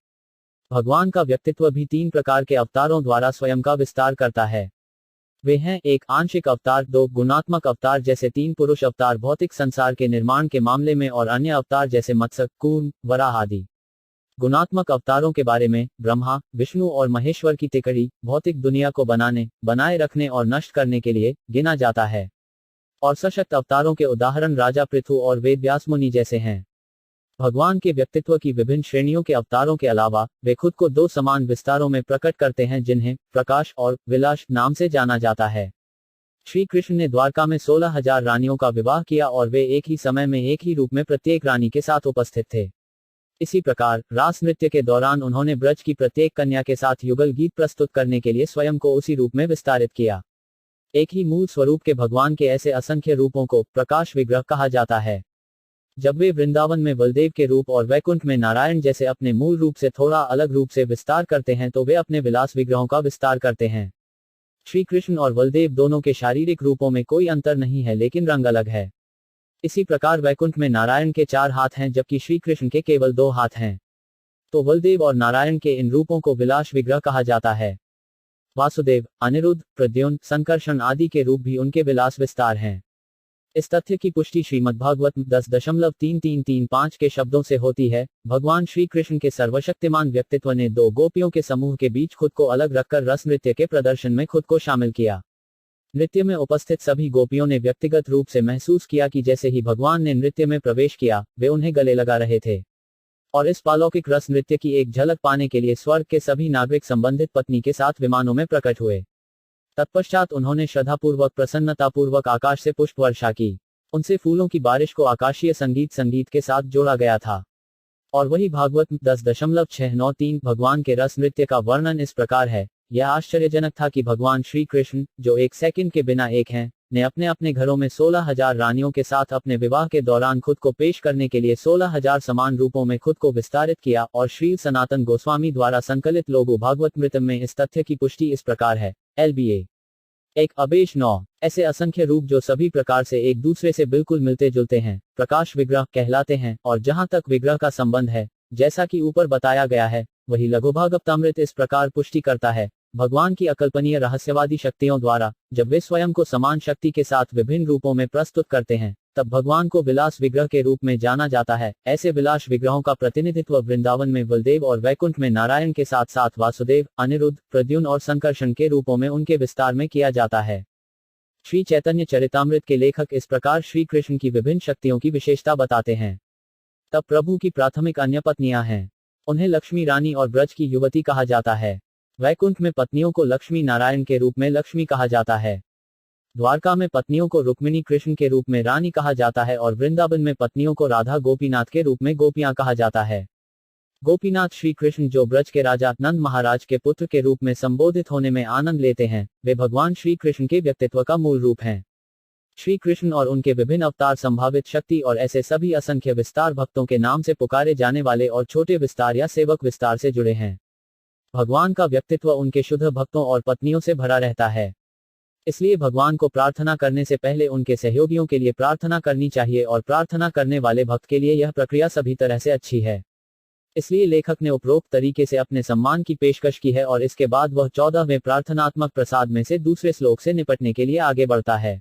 भगवान का व्यक्तित्व भी 3 प्रकार के अवतारों द्वारा स्वयं का विस्तार करता है। वे हैं 1 आंशिक अवतार, 2 गुणात्मक अवतार जैसे 3 पुरुष अवतार भौतिक संसार के निर्माण के मामले में और अन्य अवतार जैसे मत्स्य, कूर्म, वराह आदि। गुणात्मक अवतारों के बारे में ब्रह्मा, विष्णु और महेश्वर की तिकड़ी भौतिक दुनिया को बनाने, बनाए रखने और नष्ट करने के लिए गिना जाता है। और सशक्त अवतारों के उदाहरण राजा पृथु और वेद व्यास मुनि जैसे हैं। भगवान के व्यक्तित्व की विभिन्न श्रेणियों के अवतारों के अलावा वे खुद को 2 समान विस्तारों में प्रकट करते हैं, जिन्हें प्रकाश और विलास नाम से जाना जाता है। श्री कृष्ण ने द्वारका में 16,000 रानियों का विवाह किया और वे एक ही समय में एक ही रूप में प्रत्येक रानी के साथ उपस्थित थे। इसी प्रकार रास नृत्य के दौरान उन्होंने ब्रज की प्रत्येक कन्या के साथ युगल गीत प्रस्तुत करने के लिए स्वयं को उसी रूप में विस्तारित किया। एक ही मूल स्वरूप के भगवान के ऐसे असंख्य रूपों को प्रकाश विग्रह कहा जाता है। जब वे वृंदावन में बलदेव के रूप और वैकुंठ में नारायण जैसे अपने मूल रूप से थोड़ा अलग रूप से विस्तार करते हैं, तो वे अपने विलास विग्रहों का विस्तार करते हैं। श्री कृष्ण और बलदेव दोनों के शारीरिक रूपों में कोई अंतर नहीं है, लेकिन रंग अलग है। इसी प्रकार वैकुंठ में नारायण के 4 हाथ हैं, जबकि श्री कृष्ण के केवल 2 हाथ हैं। तो बलदेव और नारायण के इन रूपों को विलास विग्रह कहा जाता है। वासुदेव, अनिरुद्ध, प्रद्युम्न, संकर्षण आदि के रूप भी उनके विलास विस्तार हैं। इस तथ्य की पुष्टि श्रीमद्भागवत 10.3335 के शब्दों से होती है। भगवान श्री कृष्ण के सर्वशक्तिमान व्यक्तित्व ने 2 गोपियों के समूह के बीच खुद को अलग रखकर रस नृत्य के प्रदर्शन में खुद को शामिल किया। नृत्य में उपस्थित सभी गोपियों ने व्यक्तिगत रूप से महसूस किया कि जैसे ही भगवान ने नृत्य में प्रवेश किया, वे उन्हें गले लगा रहे थे। और इस पालौकिक रस नृत्य की एक झलक पाने के लिए स्वर्ग के सभी नागरिक संबंधित पत्नी के साथ विमानों में प्रकट हुए। तत्पश्चात उन्होंने श्रद्धापूर्वक प्रसन्नतापूर्वक आकाश से पुष्प वर्षा की। उनसे फूलों की बारिश को आकाशीय संगीत के साथ जोड़ा गया था। और वही भागवत 10.693 भगवान के रस नृत्य का वर्णन इस प्रकार है। यह आश्चर्यजनक था कि भगवान श्री कृष्ण, जो एक सेकंड के बिना एक हैं, ने अपने अपने घरों में 16,000 रानियों के साथ अपने विवाह के दौरान खुद को पेश करने के लिए 16,000 समान रूपों में खुद को विस्तारित किया। और श्री सनातन गोस्वामी द्वारा संकलित लघु भागवतमृतम में इस तथ्य की पुष्टि इस प्रकार है। LBA 1 अबेश 9 ऐसे असंख्य रूप जो सभी प्रकार से एक दूसरे से बिल्कुल मिलते जुलते हैं, प्रकाश विग्रह कहलाते हैं। और जहां तक विग्रह का संबंध है, जैसा कि ऊपर बताया गया है, वही लघुभागवतामृत इस प्रकार पुष्टि करता है। भगवान की अकल्पनीय रहस्यवादी शक्तियों द्वारा जब वे स्वयं को समान शक्ति के साथ विभिन्न रूपों में प्रस्तुत करते हैं, तब भगवान को विलास विग्रह के रूप में जाना जाता है। ऐसे विलास विग्रहों का प्रतिनिधित्व वृंदावन में बलदेव और वैकुंठ में नारायण के साथ साथ वासुदेव, अनिरुद्ध, प्रद्युम्न और संकर्षण के रूपों में उनके विस्तार में किया जाता है। श्री चैतन्य चरितामृत के लेखक इस प्रकार श्री कृष्ण की विभिन्न शक्तियों की विशेषता बताते हैं। तब प्रभु की प्राथमिक अन्य पत्नियां हैं। उन्हें लक्ष्मी रानी और ब्रज की युवती कहा जाता है। वैकुंठ में पत्नियों को लक्ष्मी नारायण के रूप में लक्ष्मी कहा जाता है। द्वारका में पत्नियों को रुक्मिणी कृष्ण के रूप में रानी कहा जाता है और वृंदावन में पत्नियों को राधा गोपीनाथ के रूप में गोपियां कहा जाता है। गोपीनाथ श्री कृष्ण, जो ब्रज के राजा नंद महाराज के पुत्र के रूप में संबोधित होने में आनंद लेते हैं, वे भगवान श्री कृष्ण के व्यक्तित्व का मूल रूप हैं। श्री कृष्ण और उनके विभिन्न अवतार संभावित शक्ति और ऐसे सभी असंख्य विस्तार भक्तों के नाम से पुकारे जाने वाले और छोटे विस्तार या सेवक विस्तार से जुड़े हैं। भगवान का व्यक्तित्व उनके शुद्ध भक्तों और पत्नियों से भरा रहता है। इसलिए भगवान को प्रार्थना करने से पहले उनके सहयोगियों के लिए प्रार्थना करनी चाहिए और प्रार्थना करने वाले भक्त के लिए यह प्रक्रिया सभी तरह से अच्छी है। इसलिए लेखक ने उपरोक्त तरीके से अपने सम्मान की पेशकश की है और इसके बाद वह 14वें प्रार्थनात्मक प्रसाद में से दूसरे श्लोक से निपटने के लिए आगे बढ़ता है।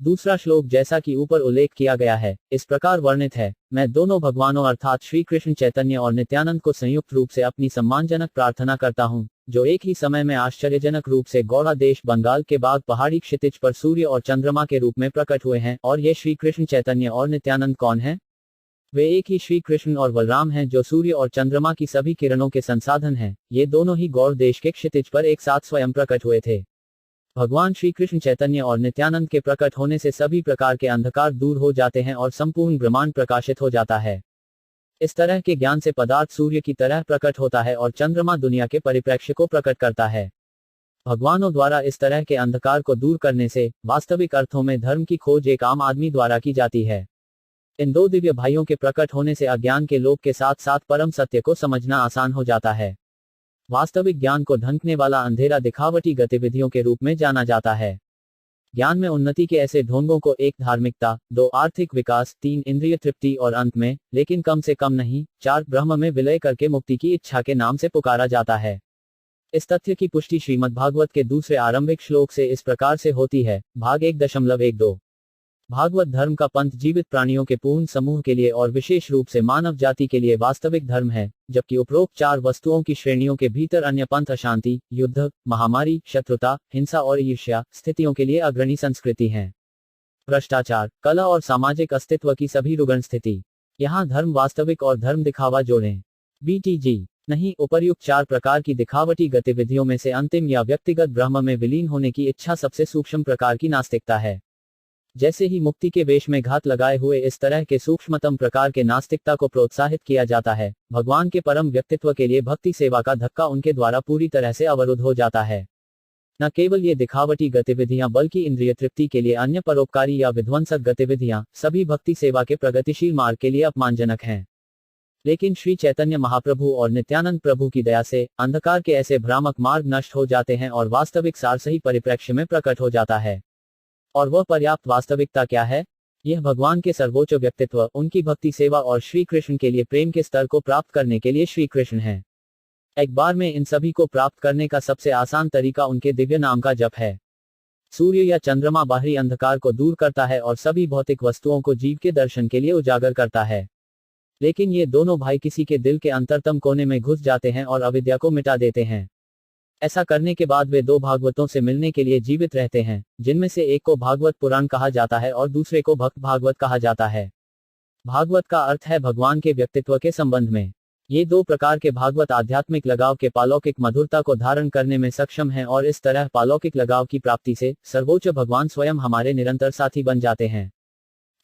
दूसरा श्लोक, जैसा कि ऊपर उल्लेख किया गया है, इस प्रकार वर्णित है। मैं दोनों भगवानों अर्थात श्री कृष्ण चैतन्य और नित्यानंद को संयुक्त रूप से अपनी सम्मानजनक प्रार्थना करता हूँ, जो एक ही समय में आश्चर्यजनक रूप से गौड़ा देश बंगाल के बाद पहाड़ी क्षितिज पर सूर्य और चंद्रमा के रूप में प्रकट हुए हैं। और ये श्री कृष्ण चैतन्य और नित्यानंद कौन है? वे एक ही श्री कृष्ण और बलराम हैं, जो सूर्य और चंद्रमा की सभी किरणों के संसाधन हैं। ये दोनों ही गौड़ देश के क्षितिज पर एक साथ स्वयं प्रकट हुए थे। भगवान श्री कृष्ण चैतन्य और नित्यानंद के प्रकट होने से सभी प्रकार के अंधकार दूर हो जाते हैं और संपूर्ण ब्रह्मांड प्रकाशित हो जाता है। इस तरह के ज्ञान से पदार्थ सूर्य की तरह प्रकट होता है और चंद्रमा दुनिया के परिप्रेक्ष्य को प्रकट करता है। भगवानों द्वारा इस तरह के अंधकार को दूर करने से वास्तविक अर्थों में धर्म की खोज एक आम आदमी द्वारा की जाती है। इन दो दिव्य भाइयों के प्रकट होने से अज्ञान के लोक के साथ साथ परम सत्य को समझना आसान हो जाता है। वास्तविक ज्ञान को ढंकने वाला अंधेरा दिखावटी गतिविधियों के रूप में जाना जाता है। ज्ञान में उन्नति के ऐसे ढोंगों को 1 धार्मिकता, 2 आर्थिक विकास, 3 इंद्रिय तृप्ति और अंत में, लेकिन कम से कम नहीं, 4 ब्रह्म में विलय करके मुक्ति की इच्छा के नाम से पुकारा जाता है। इस तथ्य की पुष्टि श्रीमद् भागवत के दूसरे आरंभिक श्लोक से इस प्रकार से होती है, भाग 1.12। भागवत धर्म का पंथ जीवित प्राणियों के पूर्ण समूह के लिए और विशेष रूप से मानव जाति के लिए वास्तविक धर्म है, जबकि उपरोक्त 4 वस्तुओं की श्रेणियों के भीतर अन्य पंथ अशांति, युद्ध, महामारी, शत्रुता, हिंसा और ईर्ष्या स्थितियों के लिए अग्रणी संस्कृति हैं। भ्रष्टाचार, कलह और सामाजिक अस्तित्व की सभी रुग्ण स्थिति। यहाँ धर्म वास्तविक और धर्म दिखावा जोड़ें। BTG नहीं, उपर्युक्त 4 प्रकार की दिखावटी गतिविधियों में से अंतिम या व्यक्तिगत ब्रह्म में विलीन होने की इच्छा सबसे सूक्ष्म प्रकार की नास्तिकता है। जैसे ही मुक्ति के वेश में घात लगाए हुए इस तरह के सूक्ष्मतम प्रकार के नास्तिकता को प्रोत्साहित किया जाता है, भगवान के परम व्यक्तित्व के लिए भक्ति सेवा का धक्का उनके द्वारा पूरी तरह से अवरुद्ध हो जाता है। न केवल ये दिखावटी गतिविधियां बल्कि इंद्रिय तृप्ति के लिए अन्य परोपकारी या विध्वंसक गतिविधियां सभी भक्ति सेवा के प्रगतिशील मार्ग के लिए अपमानजनक हैं। लेकिन श्री चैतन्य महाप्रभु और नित्यानंद प्रभु की दया से अंधकार के ऐसे भ्रामक मार्ग नष्ट हो जाते हैं और वास्तविक सार सही परिप्रेक्ष्य में प्रकट हो जाता है। और वह पर्याप्त वास्तविकता क्या है? यह भगवान के सर्वोच्च व्यक्तित्व, उनकी भक्ति सेवा और श्री कृष्ण के लिए प्रेम के स्तर को प्राप्त करने के लिए श्री कृष्ण है। एक बार में इन सभी को प्राप्त करने का सबसे आसान तरीका उनके दिव्य नाम का जप है। सूर्य या चंद्रमा बाहरी अंधकार को दूर करता है और सभी भौतिक वस्तुओं को जीव के दर्शन के लिए उजागर करता है। लेकिन ये दोनों भाई किसी के दिल के अंतरतम कोने में घुस जाते हैं और अविद्या को मिटा देते हैं। ऐसा करने के बाद वे 2 भागवतों से मिलने के लिए जीवित रहते हैं, जिनमें से एक को भागवत पुराण कहा जाता है और दूसरे को भक्त भागवत कहा जाता है। भागवत का अर्थ है भगवान के व्यक्तित्व के संबंध में। ये 2 प्रकार के भागवत आध्यात्मिक लगाव के पालौकिक मधुरता को धारण करने में सक्षम हैं और इस तरह पालौकिक लगाव की प्राप्ति से सर्वोच्च भगवान स्वयं हमारे निरंतर साथी बन जाते हैं।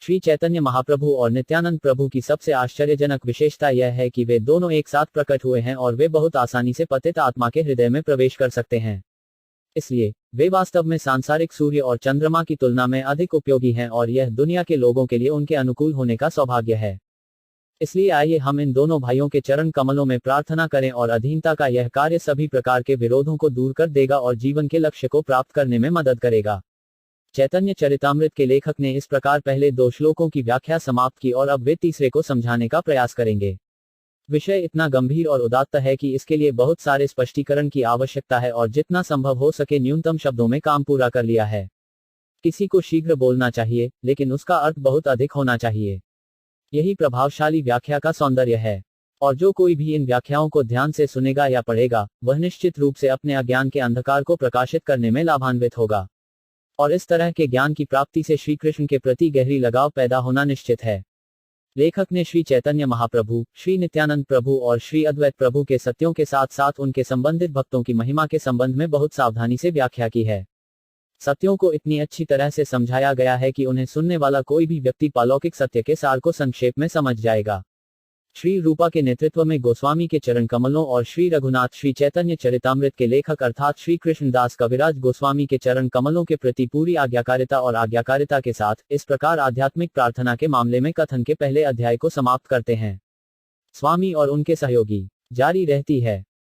श्री चैतन्य महाप्रभु और नित्यानंद प्रभु की सबसे आश्चर्यजनक विशेषता यह है कि वे दोनों एक साथ प्रकट हुए हैं और वे बहुत आसानी से पतित आत्मा के हृदय में प्रवेश कर सकते हैं। इसलिए वे वास्तव में सांसारिक सूर्य और चंद्रमा की तुलना में अधिक उपयोगी हैं और यह दुनिया के लोगों के लिए उनके अनुकूल होने का सौभाग्य है। इसलिए आइए हम इन दोनों भाइयों के चरण कमलों में प्रार्थना करें और अधीनता का यह कार्य सभी प्रकार के विरोधों को दूर कर देगा और जीवन के लक्ष्य को प्राप्त करने में मदद करेगा। चैतन्य चरितामृत के लेखक ने इस प्रकार पहले 2 श्लोकों की व्याख्या समाप्त की और अब वे तीसरे को समझाने का प्रयास करेंगे। विषय इतना गंभीर और उदात्त है कि इसके लिए बहुत सारे स्पष्टीकरण की आवश्यकता है और जितना संभव हो सके न्यूनतम शब्दों में काम पूरा कर लिया है। किसी को शीघ्र बोलना चाहिए, लेकिन उसका अर्थ बहुत अधिक होना चाहिए। यही प्रभावशाली व्याख्या का सौंदर्य है। और जो कोई भी इन व्याख्याओं को ध्यान से सुनेगा या पढ़ेगा, वह निश्चित रूप से अपने अज्ञान के अंधकार को प्रकाशित करने में लाभान्वित होगा। और इस तरह के ज्ञान की प्राप्ति से श्री कृष्ण के प्रति गहरी लगाव पैदा होना निश्चित है। लेखक ने श्री चैतन्य महाप्रभु, श्री नित्यानंद प्रभु और श्री अद्वैत प्रभु के सत्यों के साथ साथ उनके संबंधित भक्तों की महिमा के संबंध में बहुत सावधानी से व्याख्या की है। सत्यों को इतनी अच्छी तरह से समझाया गया है कि उन्हें सुनने वाला कोई भी व्यक्ति पालौकिक सत्य के सार को संक्षेप में समझ जाएगा। श्री रूपा के नेतृत्व में गोस्वामी के चरण कमलों और श्री रघुनाथ श्री चैतन्य चरितामृत के लेखक अर्थात श्री कृष्णदास कविराज गोस्वामी के चरण कमलों के प्रति पूरी आज्ञाकारिता और आज्ञाकारिता के साथ इस प्रकार आध्यात्मिक प्रार्थना के मामले में कथन के पहले अध्याय को समाप्त करते हैं। स्वामी और उनके सहयोगी जारी रहती है।